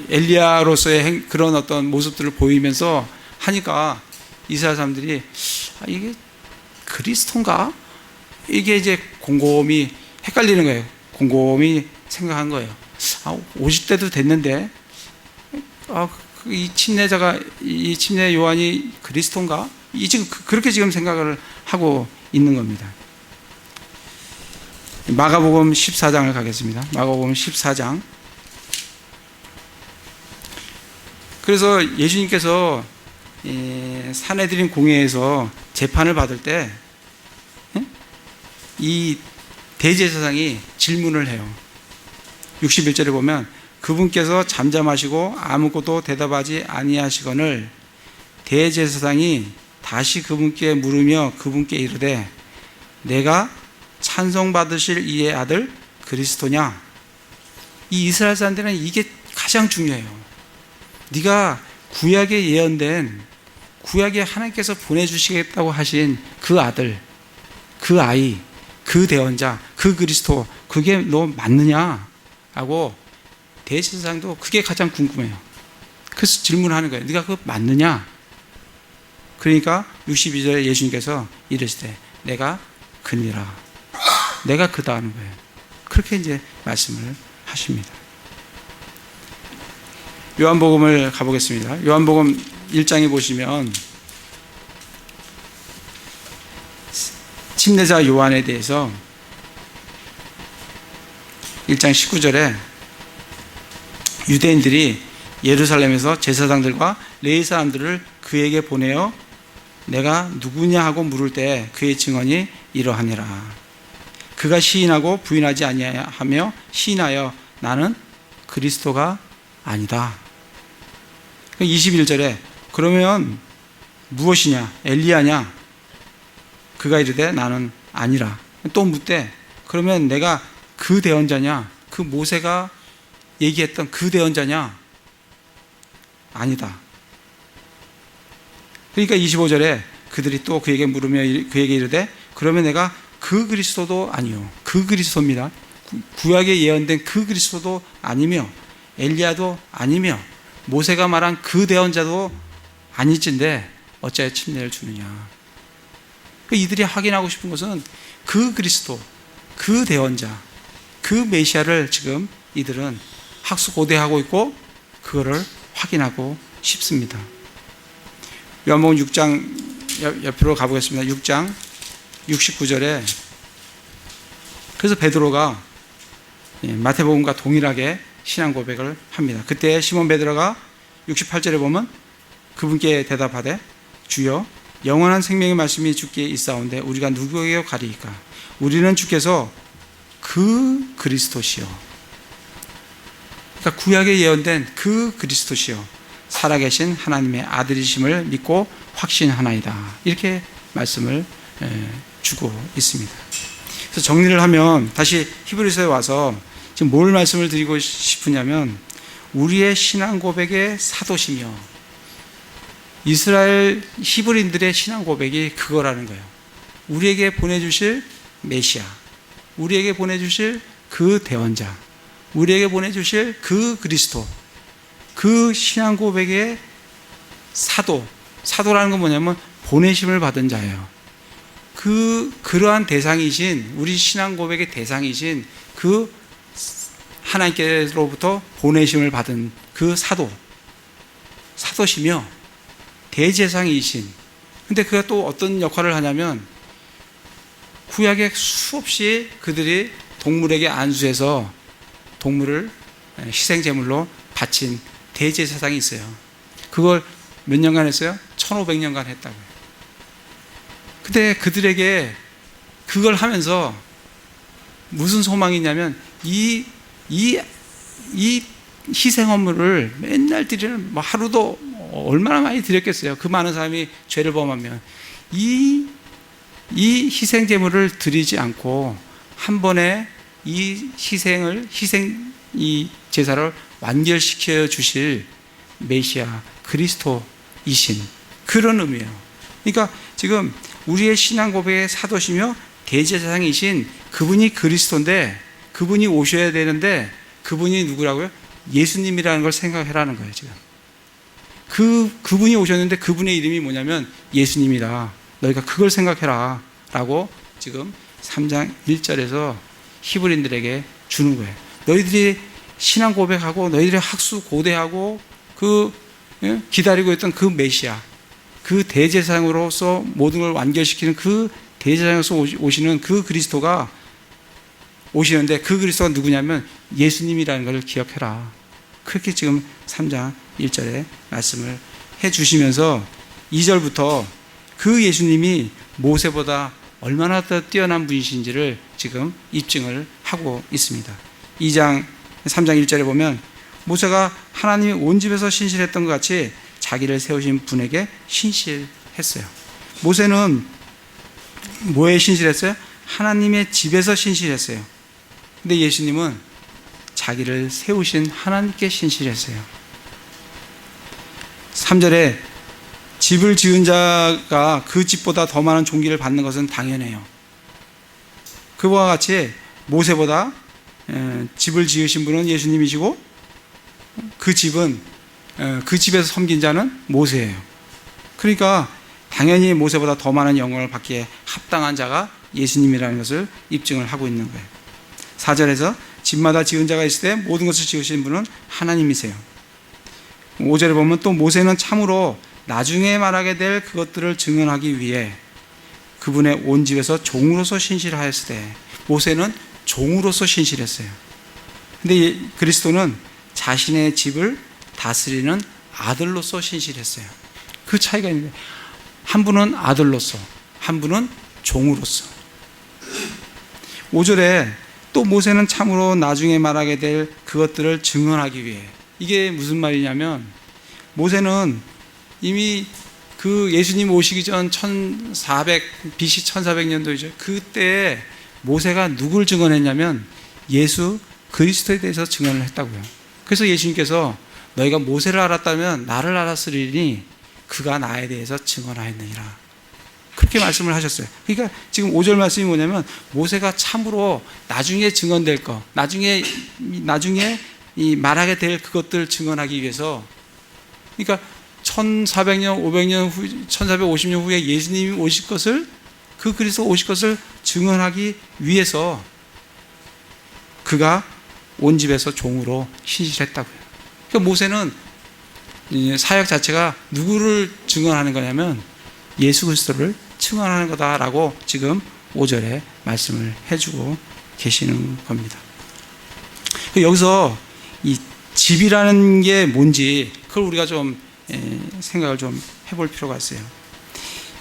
엘리야로서의 그런 어떤 모습들을 보이면서 하니까 이스라엘 사람들이 이게 그리스도인가? 이게 이제 곰곰이 헷갈리는 거예요. 곰곰이 생각한 거예요. 50대도 됐는데 이 침례 요한이 그리스도인가? 지금 그렇게 지금 생각을 하고 있는 겁니다. 마가복음 14장을 가겠습니다. 마가복음 14장. 그래서 예수님께서 산헤드린 공회에서 재판을 받을 때 이 대제사장이 질문을 해요. 61절에 보면, 그분께서 잠잠하시고 아무것도 대답하지 아니하시거늘 대제사장이 다시 그분께 물으며 그분께 이르되, 내가 찬송받으실 이의 아들 그리스도냐? 이 이스라엘 사람들은 이게 가장 중요해요. 네가 구약에 예언된, 구약에 하나님께서 보내주시겠다고 하신 그 아들, 그 아이, 그 대언자, 그 그리스도, 그게 너 맞느냐? 하고 대제사장도 그게 가장 궁금해요. 그래서 질문하는 거예요. 네가 그거 맞느냐? 그러니까 62절에 예수님께서 이르시되 내가 그니라. 내가 그다 하는 거예요. 그렇게 이제 말씀을 하십니다. 요한복음을 가보겠습니다. 요한복음 1장에 보시면 침례자 요한에 대해서 1장 19절에 유대인들이 예루살렘에서 제사장들과 레위 사람들을 그에게 보내어 내가 누구냐 하고 물을 때 그의 증언이 이러하니라. 그가 시인하고 부인하지 아니하며 시인하여 나는 그리스도가 아니다. 21절에 그러면 무엇이냐? 엘리야냐? 그가 이르되 나는 아니라. 또 묻되 그러면 내가 그 대언자냐? 그 모세가 얘기했던 그 대언자냐? 아니다. 그러니까 25절에 그들이 또 그에게 물으며 그에게 이르되 그러면 내가 그 그리스도도 아니요. 그 그리스도입니다. 구약에 예언된 그 그리스도도 아니며 엘리야도 아니며 모세가 말한 그 대언자도 아니진데 어찌하여 침례를 주느냐. 이들이 확인하고 싶은 것은 그 그리스도, 그 대언자, 그 메시아를 지금 이들은 학수고대하고 있고 그거를 확인하고 싶습니다. 요한복음 6장 옆으로 가보겠습니다. 6장 69절에 그래서 베드로가 마태복음과 동일하게 신앙 고백을 합니다. 그때 시몬 베드로가 68절에 보면 그분께 대답하되 주여 영원한 생명의 말씀이 주께 있사온데 우리가 누구에게 가리이까? 우리는 주께서 그 그리스도시요. 그러니까 구약에 예언된 그 그리스도시요 살아계신 하나님의 아들이심을 믿고 확신하나이다. 이렇게 말씀을 주고 있습니다. 그래서 정리를 하면 다시 히브리서에 와서 지금 뭘 말씀을 드리고 싶으냐면 우리의 신앙 고백의 사도시며 이스라엘 히브리인들의 신앙 고백이 그거라는 거예요. 우리에게 보내주실 메시아, 우리에게 보내주실 그 대원자, 우리에게 보내주실 그 그리스도, 그 신앙 고백의 사도라는 건 뭐냐면 보내심을 받은 자예요. 그러한 대상이신, 우리 신앙 고백의 대상이신 그 하나님께로부터 보내심을 받은 그 사도시며 대제사장이신. 근데 그가 또 어떤 역할을 하냐면 구약에 수없이 그들이 동물에게 안수해서 동물을 희생제물로 바친 대제사장이 있어요. 그걸 몇 년간 했어요? 1500년간 했다고요. 근데 그들에게 그걸 하면서 무슨 소망이 있냐면 이 희생 업무를 맨날 드리는, 뭐 하루도 얼마나 많이 드렸겠어요. 그 많은 사람이 죄를 범하면 이 희생 제물을 드리지 않고 한 번에 이 이 제사를 완결시켜 주실 메시아 그리스도이신 그런 의미예요. 그러니까 지금 우리의 신앙 고백의 사도시며 대제사장이신 그분이 그리스도인데 그분이 오셔야 되는데 그분이 누구라고요? 예수님이라는 걸 생각해라는 거예요. 지금 그분이 오셨는데 그분의 이름이 뭐냐면 예수님이다. 너희가 그걸 생각해라 라고 지금 3장 1절에서 히브리인들에게 주는 거예요. 너희들이 신앙 고백하고 너희들의 학수 고대하고 기다리고 있던 그 메시아, 그 대제사장으로서 모든 걸 완결시키는 그 대제사장으로서 오시는 그 그리스도가 오시는데 그 그리스도가 누구냐면 예수님이라는 걸 기억해라. 그렇게 지금 3장 1절에 말씀을 해 주시면서 2절부터 그 예수님이 모세보다 얼마나 더 뛰어난 분이신지를 지금 입증을 하고 있습니다. 3장 1절에 보면 모세가 하나님이 온 집에서 신실했던 것 같이 자기를 세우신 분에게 신실했어요. 모세는 뭐에 신실했어요? 하나님의 집에서 신실했어요. 근데 예수님은 자기를 세우신 하나님께 신실했어요. 3절에 집을 지은 자가 그 집보다 더 많은 존귀를 받는 것은 당연해요. 그와 같이 모세보다 집을 지으신 분은 예수님이시고 그 집에서 섬긴 자는 모세예요. 그러니까 당연히 모세보다 더 많은 영광을 받기에 합당한 자가 예수님이라는 것을 입증을 하고 있는 거예요. 4절에서 집마다 지은 자가 있을 때 모든 것을 지으신 분은 하나님이세요. 5절에 보면 또 모세는 참으로 나중에 말하게 될 그것들을 증언하기 위해 그분의 온 집에서 종으로서 신실하였을 때 모세는 종으로서 신실했어요. 근데 그리스도는 자신의 집을 다스리는 아들로서 신실했어요. 그 차이가 있는데 한 분은 아들로서 한 분은 종으로서. 5절에 또 모세는 참으로 나중에 말하게 될 그것들을 증언하기 위해. 이게 무슨 말이냐면 모세는 이미 그 예수님 오시기 전 BC 1400년도이죠. 그때 모세가 누굴 증언했냐면 예수 그리스도에 대해서 증언을 했다고요. 그래서 예수님께서 너희가 모세를 알았다면 나를 알았으리니 그가 나에 대해서 증언하였느니라. 그렇게 말씀을 하셨어요. 그러니까 지금 5절 말씀이 뭐냐면 모세가 참으로 나중에 증언될 거, 나중에 이 말하게 될 그것들 증언하기 위해서, 그러니까 1400년, 500년 후, 1450년 후에 예수님이 오실 것을, 그 그리스도 오실 것을 증언하기 위해서 그가 온 집에서 종으로 신실했다고요. 그러니까 모세는 이 사역 자체가 누구를 증언하는 거냐면 예수 그리스도를 증언하는 거다라고 지금 5절에 말씀을 해주고 계시는 겁니다. 여기서 이 집이라는 게 뭔지 그걸 우리가 좀 생각을 좀 해볼 필요가 있어요.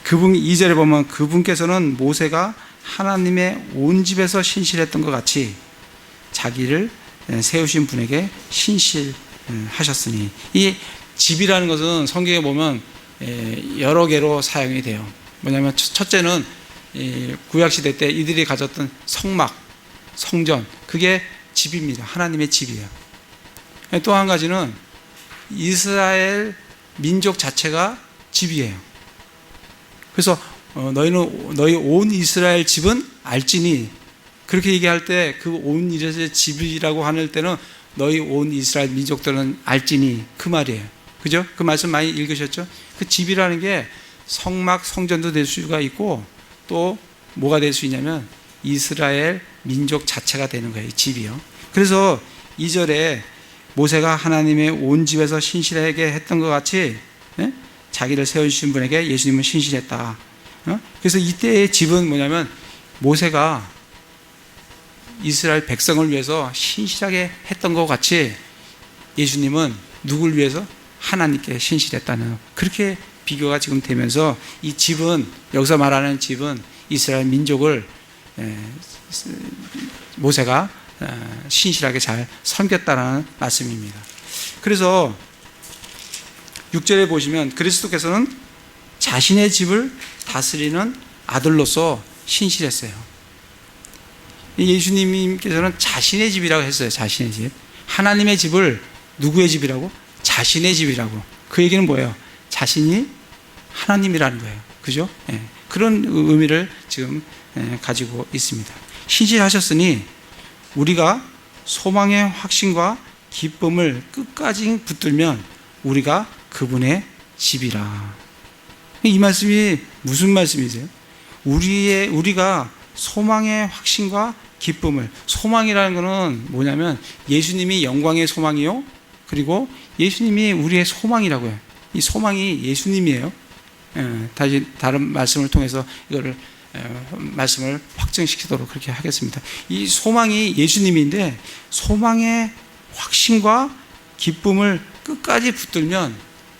그분 2절에 보면 그분께서는 모세가 하나님의 온 집에서 신실했던 것 같이 자기를 세우신 분에게 신실하셨으니, 이 집이라는 것은 성경에 보면 여러 개로 사용이 돼요. 뭐냐면 첫째는 구약시대 때 이들이 가졌던 성막, 성전, 그게 집입니다. 하나님의 집이에요. 또 한 가지는 이스라엘 민족 자체가 집이에요. 그래서 너희 온 이스라엘 집은 알지니, 그렇게 얘기할 때 그 온 이스라엘 집이라고 하는 때는 너희 온 이스라엘 민족들은 알지니, 그 말이에요. 그죠? 그 말씀 많이 읽으셨죠? 그 집이라는 게 성막, 성전도 될 수가 있고 또 뭐가 될 수 있냐면 이스라엘 민족 자체가 되는 거예요. 이 집이요. 그래서 2절에 모세가 하나님의 온 집에서 신실하게 했던 것 같이 자기를 세우신 분에게 예수님은 신실했다. 그래서 이때의 집은 뭐냐면 모세가 이스라엘 백성을 위해서 신실하게 했던 것 같이 예수님은 누굴 위해서? 하나님께 신실했다는, 그렇게 비교가 지금 되면서 이 집은, 여기서 말하는 집은 이스라엘 민족을 모세가 신실하게 잘 섬겼다는 말씀입니다. 그래서 6절에 보시면 그리스도께서는 자신의 집을 다스리는 아들로서 신실했어요. 예수님께서는 자신의 집이라고 했어요. 자신의 집. 하나님의 집을 누구의 집이라고? 자신의 집이라고. 그 얘기는 뭐예요? 자신이 하나님이라는 거예요. 그죠? 그런 의미를 지금 가지고 있습니다. 신실하셨으니 우리가 소망의 확신과 기쁨을 끝까지 붙들면 우리가 그분의 집이라. 이 말씀이 무슨 말씀이세요? 우리가 소망의 확신과 기쁨을, 소망이라는 것은 뭐냐면 예수님이 영광의 소망이요, 그리고 예수님이 우리의 소망이라고요. 이 소망이 예수님이에요. 다시 다른 말씀을 통해서 이거를 말씀을 확증시키도록 그렇게 하겠습니다. 이 소망이 예수님인데 소망의 확신과 기쁨을 끝까지 붙들면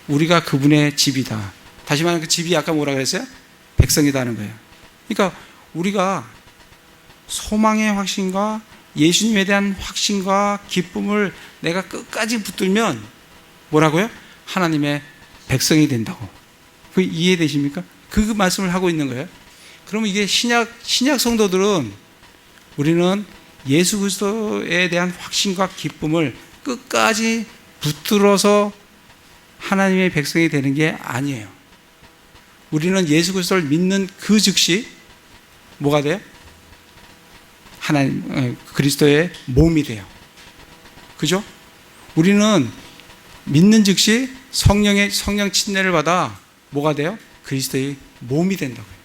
우리가 그분의 집이다. 다시 말하면 그 집이 아까 뭐라 그랬어요? 백성이다는 거예요. 그러니까 우리가 소망의 확신과 예수님에 대한 확신과 기쁨을 내가 끝까지 붙들면 뭐라고요? 하나님의 백성이 된다고. 그 이해되십니까? 그 말씀을 하고 있는 거예요. 그러면 이게 신약 성도들은 우리는 예수 그리스도에 대한 확신과 기쁨을 끝까지 붙들어서 하나님의 백성이 되는 게 아니에요. 우리는 예수 그리스도를 믿는 그 즉시 뭐가 돼요? 하나님 그리스도의 몸이 돼요. 그죠? 우리는 믿는 즉시 성령 침례를 받아 뭐가 돼요? 그리스도의 몸이 된다고요.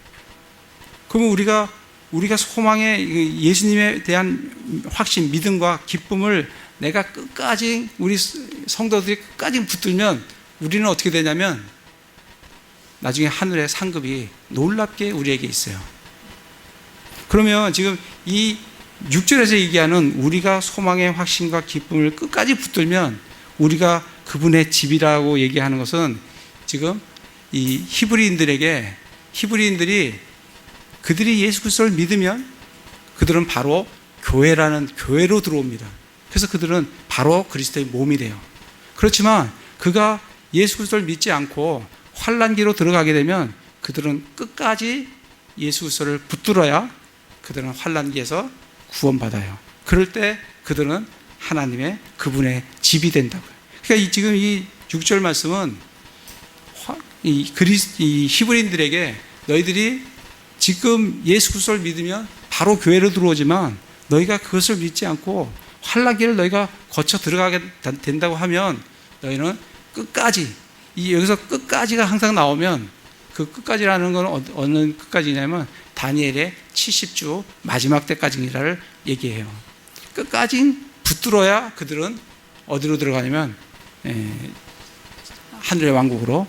그러면 우리가 소망의 예수님에 대한 확신, 믿음과 기쁨을 내가 끝까지, 우리 성도들이 끝까지 붙들면 우리는 어떻게 되냐면 나중에 하늘의 상급이 놀랍게 우리에게 있어요. 그러면 지금 이 6절에서 얘기하는 우리가 소망의 확신과 기쁨을 끝까지 붙들면 우리가 그분의 집이라고 얘기하는 것은 지금 이 히브리인들이 그들이 예수 그리스도를 믿으면 그들은 바로 교회로 들어옵니다. 그래서 그들은 바로 그리스도의 몸이 돼요. 그렇지만 그가 예수 그리스도를 믿지 않고 환난기로 들어가게 되면 그들은 끝까지 예수 그리스도를 붙들어야 그들은 환난기에서 구원받아요. 그럴 때 그들은 하나님의 그분의 집이 된다고요. 그러니까 지금 이 6절 말씀은 이 히브리인들에게 너희들이 지금 예수 그리스도를 믿으면 바로 교회로 들어오지만 너희가 그것을 믿지 않고 환난기를 너희가 거쳐 들어가게 된다고 하면 너희는 끝까지, 여기서 끝까지가 항상 나오면 그 끝까지라는 건 어느 끝까지냐면 다니엘의 70주 마지막 때까지를 얘기해요. 끝까지 붙들어야 그들은 어디로 들어가냐면 하늘의 왕국으로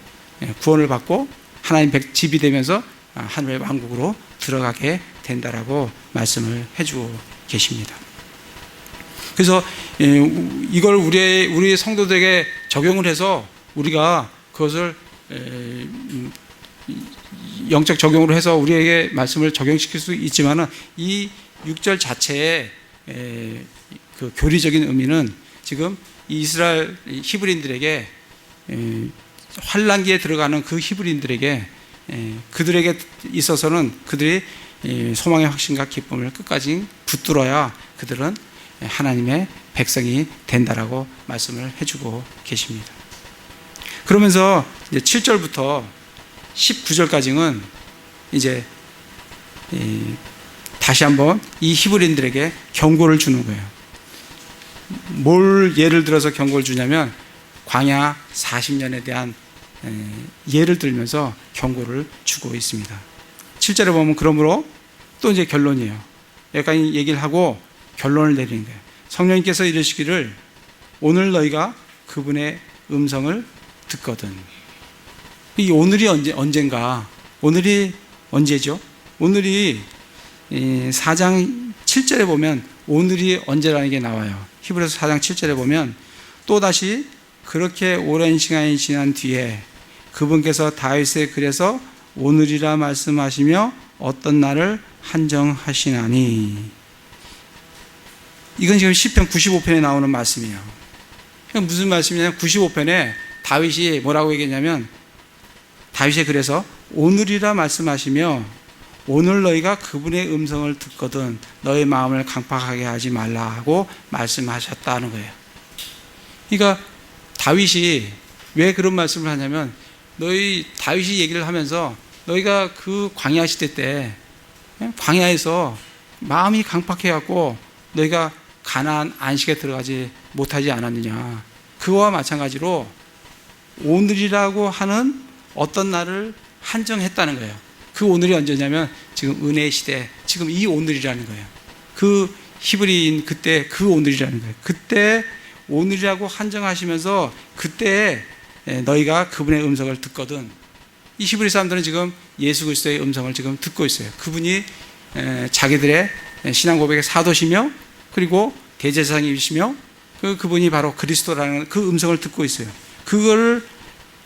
구원을 받고 하나님 집이 되면서 하늘의 왕국으로 들어가게 된다라고 말씀을 해주고 계십니다. 그래서 이걸 우리 성도들에게 적용을 해서 우리가 그것을 영적 적용으로 해서 우리에게 말씀을 적용시킬 수 있지만은 이 6절 자체의 그 교리적인 의미는 지금 이스라엘 히브리인들에게 환난기에 들어가는 그 히브리인들에게 그들에게 있어서는 그들이 소망의 확신과 기쁨을 끝까지 붙들어야 그들은 하나님의 백성이 된다라고 말씀을 해주고 계십니다. 그러면서 이제 7절부터 19절까지는 이제 다시 한번 이 히브리인들에게 경고를 주는 거예요. 뭘 예를 들어서 경고를 주냐면 광야 40년에 대한 예를 들면서 경고를 주고 있습니다. 7절에 보면 그러므로 또 이제 결론이에요. 여기까지 얘기를 하고 결론을 내리는 거예요. 성령님께서 이르시기를 오늘 너희가 그분의 음성을 듣거든. 이 오늘이 언젠가? 오늘이 언제죠? 오늘이 4장 7절에 보면 오늘이 언제라는 게 나와요. 히브리서 4장 7절에 보면 또다시 그렇게 오랜 시간이 지난 뒤에 그분께서 다윗의 글에서 오늘이라 말씀하시며 어떤 날을 한정하시나니. 이건 지금 시편 95편에 나오는 말씀이에요. 무슨 말씀이냐면 95편에 다윗이 뭐라고 얘기했냐면 다윗의 글에서 오늘이라 말씀하시며 오늘 너희가 그분의 음성을 듣거든 너희 마음을 강팍하게 하지 말라 하고 말씀하셨다는 거예요. 그러니까 다윗이 왜 그런 말씀을 하냐면 다윗이 얘기를 하면서 너희가 그 광야 시대 때 광야에서 마음이 강팍해갖고 너희가 가나안 안식에 들어가지 못하지 않았느냐. 그와 마찬가지로 오늘이라고 하는 어떤 날을 한정했다는 거예요. 그 오늘이 언제냐면 지금 은혜의 시대, 지금 이 오늘이라는 거예요. 그 히브리인 그때 그 오늘이라는 거예요. 그때 오늘이라고 한정하시면서 그때 너희가 그분의 음성을 듣거든. 이 히브리 사람들은 지금 예수 그리스도의 음성을 지금 듣고 있어요. 그분이 자기들의 신앙 고백의 사도시며 그리고 대제사장이시며 그분이 바로 그리스도라는 그 음성을 듣고 있어요. 그걸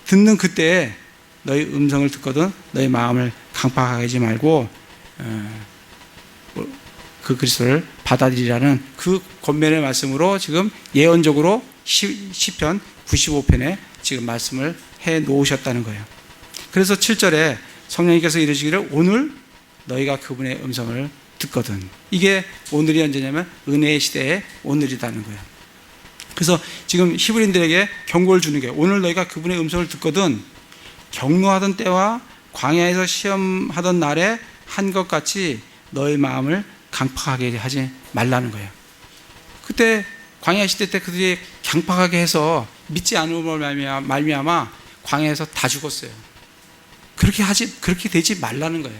듣는 그때 너희 음성을 듣거든 너희 마음을 강팍하게 하지 말고 그 그리스도를 받아들이라는 그 권면의 말씀으로 지금 예언적으로 시편 95편에 지금 말씀을 해 놓으셨다는 거예요. 그래서 7절에 성령님께서 이르시기를 오늘 너희가 그분의 음성을 듣거든. 이게 오늘이 언제냐면 은혜의 시대의 오늘이라는 거예요. 그래서 지금 히브리인들에게 경고를 주는 게 오늘 너희가 그분의 음성을 듣거든 경노하던 때와 광야에서 시험하던 날에 한 것 같이 너희 마음을 강팍하게 하지 말라는 거예요. 그때 광야 시대 때 그들이 강팍하게 해서 믿지 않음으로 말미암아 광야에서 다 죽었어요. 그렇게 되지 말라는 거예요.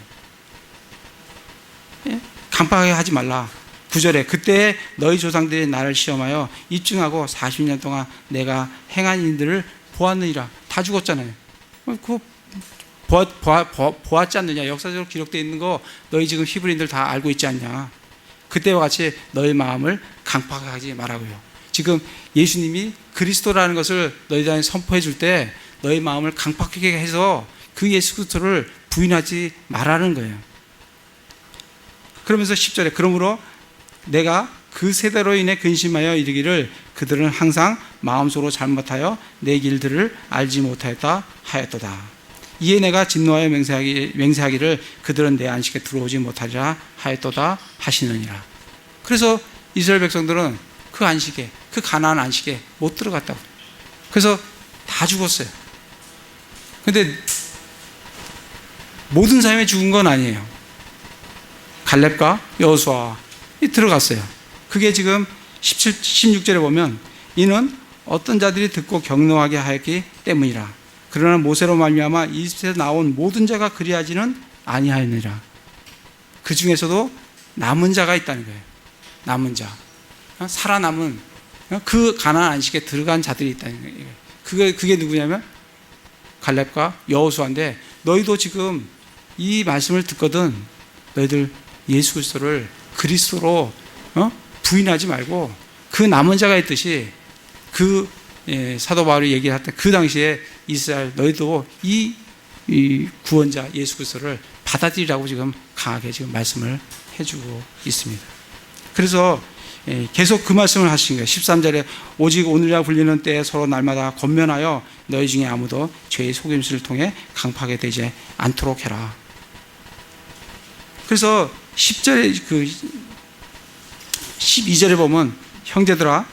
예? 강팍하게 하지 말라. 9절에 그때 너희 조상들이 나를 시험하여 입증하고 40년 동안 내가 행한 일들을 보았느니라. 다 죽었잖아요. 그거 보았지 않느냐. 역사적으로 기록되어 있는 거 너희 지금 히브리인들 다 알고 있지 않냐. 그때와 같이 너희 마음을 강팍하지 말라고요. 지금 예수님이 그리스도라는 것을 너희들한테 선포해 줄 때 너희 마음을 강팍하게 해서 그 예수 그리스도를 부인하지 말라는 거예요. 그러면서 10절에 그러므로 내가 그 세대로 인해 근심하여 이르기를 그들은 항상 마음속으로 잘못하여 내 길들을 알지 못하였다 하였도다. 이에 내가 진노하여 맹세하기를 그들은 내 안식에 들어오지 못하리라 하였도다 하시느니라. 그래서 이스라엘 백성들은 그 안식에, 그 가나안 안식에 못 들어갔다고. 그래서 다 죽었어요. 근데 모든 사람이 죽은 건 아니에요. 갈렙과 여호수아 들어갔어요. 그게 지금 16절에 보면 이는 어떤 자들이 듣고 경노하게 하였기 때문이라. 그러나 모세로 말미암아 이집트에서 나온 모든 자가 그리하지는 아니하였느니라. 그 중에서도 남은 자가 있다는 거예요. 남은 자, 살아남은 그 가나안 안식에 들어간 자들이 있다는 거예요. 그게 누구냐면 갈렙과 여호수아인데 너희도 지금 이 말씀을 듣거든 너희들 예수 그리스도를 그리스도로 부인하지 말고 그 남은 자가 있듯이 그 사도 바울이 얘기했던 그 당시에 이스라엘 너희도 이 구원자 예수 그리스도를 받아들이라고 지금 강하게 지금 말씀을 해주고 있습니다. 그래서 계속 그 말씀을 하신 거예요. 13절에 오직 오늘이라 불리는 때에 서로 날마다 권면하여 너희 중에 아무도 죄의 속임수를 통해 강팍하게 되지 않도록 해라. 그래서 10절에 12절에 보면 형제들아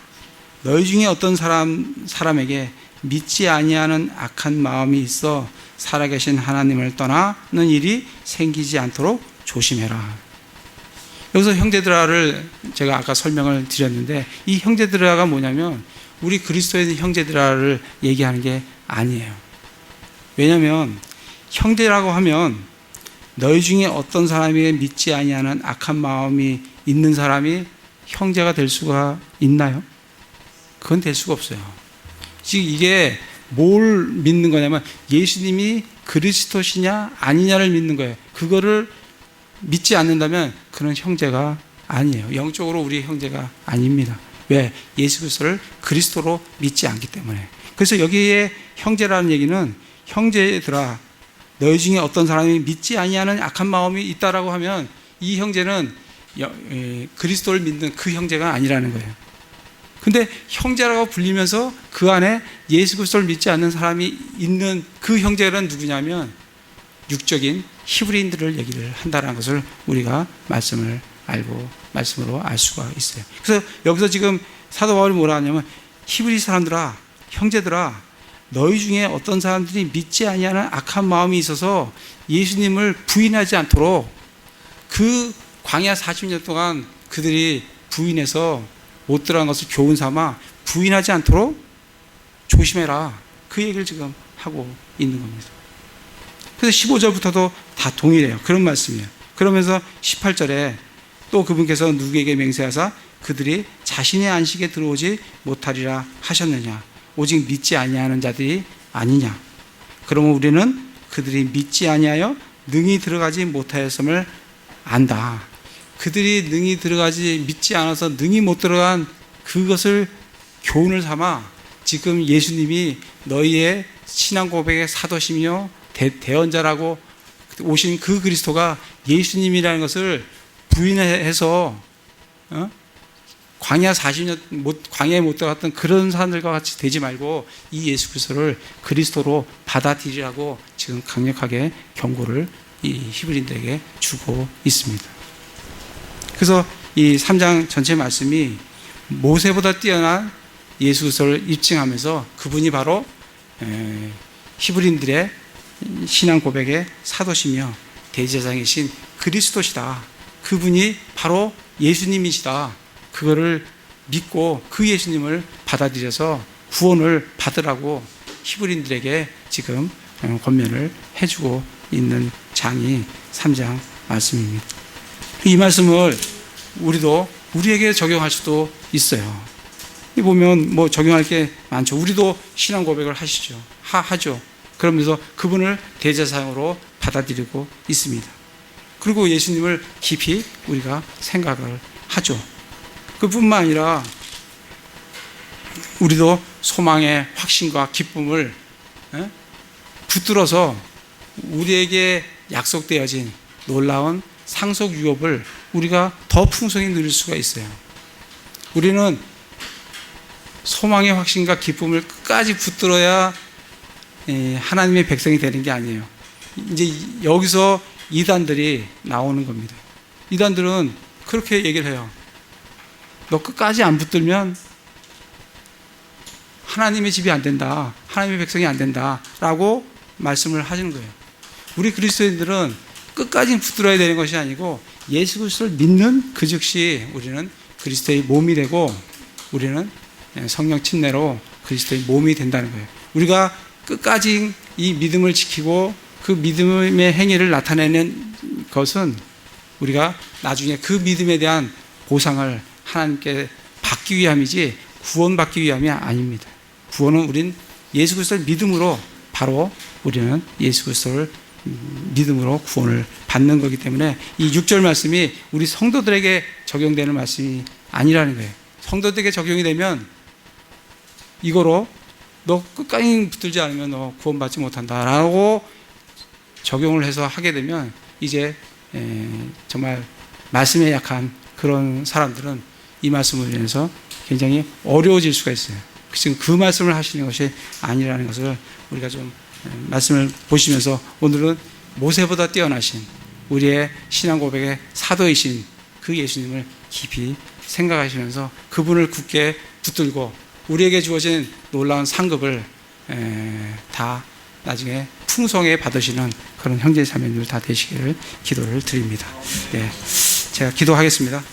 너희 중에 어떤 사람에게 믿지 아니하는 악한 마음이 있어 살아계신 하나님을 떠나는 일이 생기지 않도록 조심해라. 여기서 형제들아를 제가 아까 설명을 드렸는데 이 형제들아가 뭐냐면 우리 그리스도에 있는 형제들아를 얘기하는 게 아니에요. 왜냐하면 형제라고 하면 너희 중에 어떤 사람에게 믿지 아니하는 악한 마음이 있는 사람이 형제가 될 수가 있나요? 그건 될 수가 없어요. 지금 이게 뭘 믿는 거냐면 예수님이 그리스도시냐 아니냐를 믿는 거예요. 그거를 믿지 않는다면 그는 형제가 아니에요. 영적으로 우리 형제가 아닙니다. 왜? 예수 그리스도를 그리스도로 믿지 않기 때문에. 그래서 여기에 형제라는 얘기는 형제들아 너희 중에 어떤 사람이 믿지 아니하는 악한 마음이 있다라고 하면 이 형제는 그리스도를 믿는 그 형제가 아니라는 거예요. 근데 형제라고 불리면서 그 안에 예수 그리스도를 믿지 않는 사람이 있는 그 형제는 누구냐면 육적인 히브리인들을 얘기를 한다는 것을 우리가 말씀으로 알 수가 있어요. 그래서 여기서 지금 사도 바울이 뭐라 하냐면 히브리 사람들아 형제들아 너희 중에 어떤 사람들이 믿지 아니하는 악한 마음이 있어서 예수님을 부인하지 않도록 그 광야 40년 동안 그들이 부인해서 못 들어간 것을 교훈 삼아 부인하지 않도록 조심해라. 그 얘기를 지금 하고 있는 겁니다. 그래서 15절부터도 다 동일해요. 그런 말씀이에요. 그러면서 18절에 또 그분께서 누구에게 맹세하사 그들이 자신의 안식에 들어오지 못하리라 하셨느냐. 오직 믿지 아니하는 자들이 아니냐. 그러면 우리는 그들이 믿지 아니하여 능히 들어가지 못하였음을 안다. 그들이 능히 들어가지 믿지 않아서 능히 못 들어간 그것을 교훈을 삼아 지금 예수님이 너희의 신앙 고백의 사도시며 대언자라고 오신 그 그리스도가 예수님이라는 것을 부인해서 광야 40년 광야에 못 들어갔던 그런 사람들과 같이 되지 말고 이 예수 그리스도를 그리스도로 받아들이라고 지금 강력하게 경고를 이 히브리인들에게 주고 있습니다. 그래서 이 3장 전체 말씀이 모세보다 뛰어난 예수 그리스도를 입증하면서 그분이 바로 히브리인들의 신앙 고백의 사도시며 대제사장이신 그리스도시다. 그분이 바로 예수님이시다. 그거를 믿고 그 예수님을 받아들여서 구원을 받으라고 히브리인들에게 지금 권면을 해주고 있는 장이 3장 말씀입니다. 이 말씀을 우리에게 적용할 수도 있어요. 이 보면 뭐 적용할 게 많죠. 우리도 신앙 고백을 하죠. 그러면서 그분을 대제사장으로 받아들이고 있습니다. 그리고 예수님을 깊이 우리가 생각을 하죠. 그뿐만 아니라 우리도 소망의 확신과 기쁨을 붙들어서 우리에게 약속되어진 놀라운 상속 유업을 우리가 더 풍성히 누릴 수가 있어요. 우리는 소망의 확신과 기쁨을 끝까지 붙들어야 하나님의 백성이 되는 게 아니에요. 이제 여기서 이단들이 나오는 겁니다. 이단들은 그렇게 얘기를 해요. 너 끝까지 안 붙들면 하나님의 집이 안 된다. 하나님의 백성이 안 된다. 라고 말씀을 하시는 거예요. 우리 그리스도인들은 끝까지 붙들어야 되는 것이 아니고 예수 그리스도를 믿는 그 즉시 우리는 그리스도의 몸이 되고 우리는 성령 침례로 그리스도의 몸이 된다는 거예요. 우리가 끝까지 이 믿음을 지키고 그 믿음의 행위를 나타내는 것은 우리가 나중에 그 믿음에 대한 보상을 하나님께 받기 위함이지 구원받기 위함이 아닙니다. 구원은 우린 예수 그리스도를 믿음으로 바로 우리는 예수 그리스도를 믿음으로 구원을 받는 거기 때문에 이 6절 말씀이 우리 성도들에게 적용되는 말씀이 아니라는 거예요. 성도들에게 적용이 되면 이거로 너 끝까지 붙들지 않으면 너 구원받지 못한다라고 적용을 해서 하게 되면 이제 정말 말씀에 약한 그런 사람들은 이 말씀을 인해서 굉장히 어려워질 수가 있어요. 지금 그 말씀을 하시는 것이 아니라는 것을 우리가 좀 말씀을 보시면서 오늘은 모세보다 뛰어나신 우리의 신앙 고백의 사도이신 그 예수님을 깊이 생각하시면서 그분을 굳게 붙들고 우리에게 주어진 놀라운 상급을 다 나중에 풍성하게 받으시는 그런 형제 자매님들 다 되시기를 기도를 드립니다. 네, 제가 기도하겠습니다.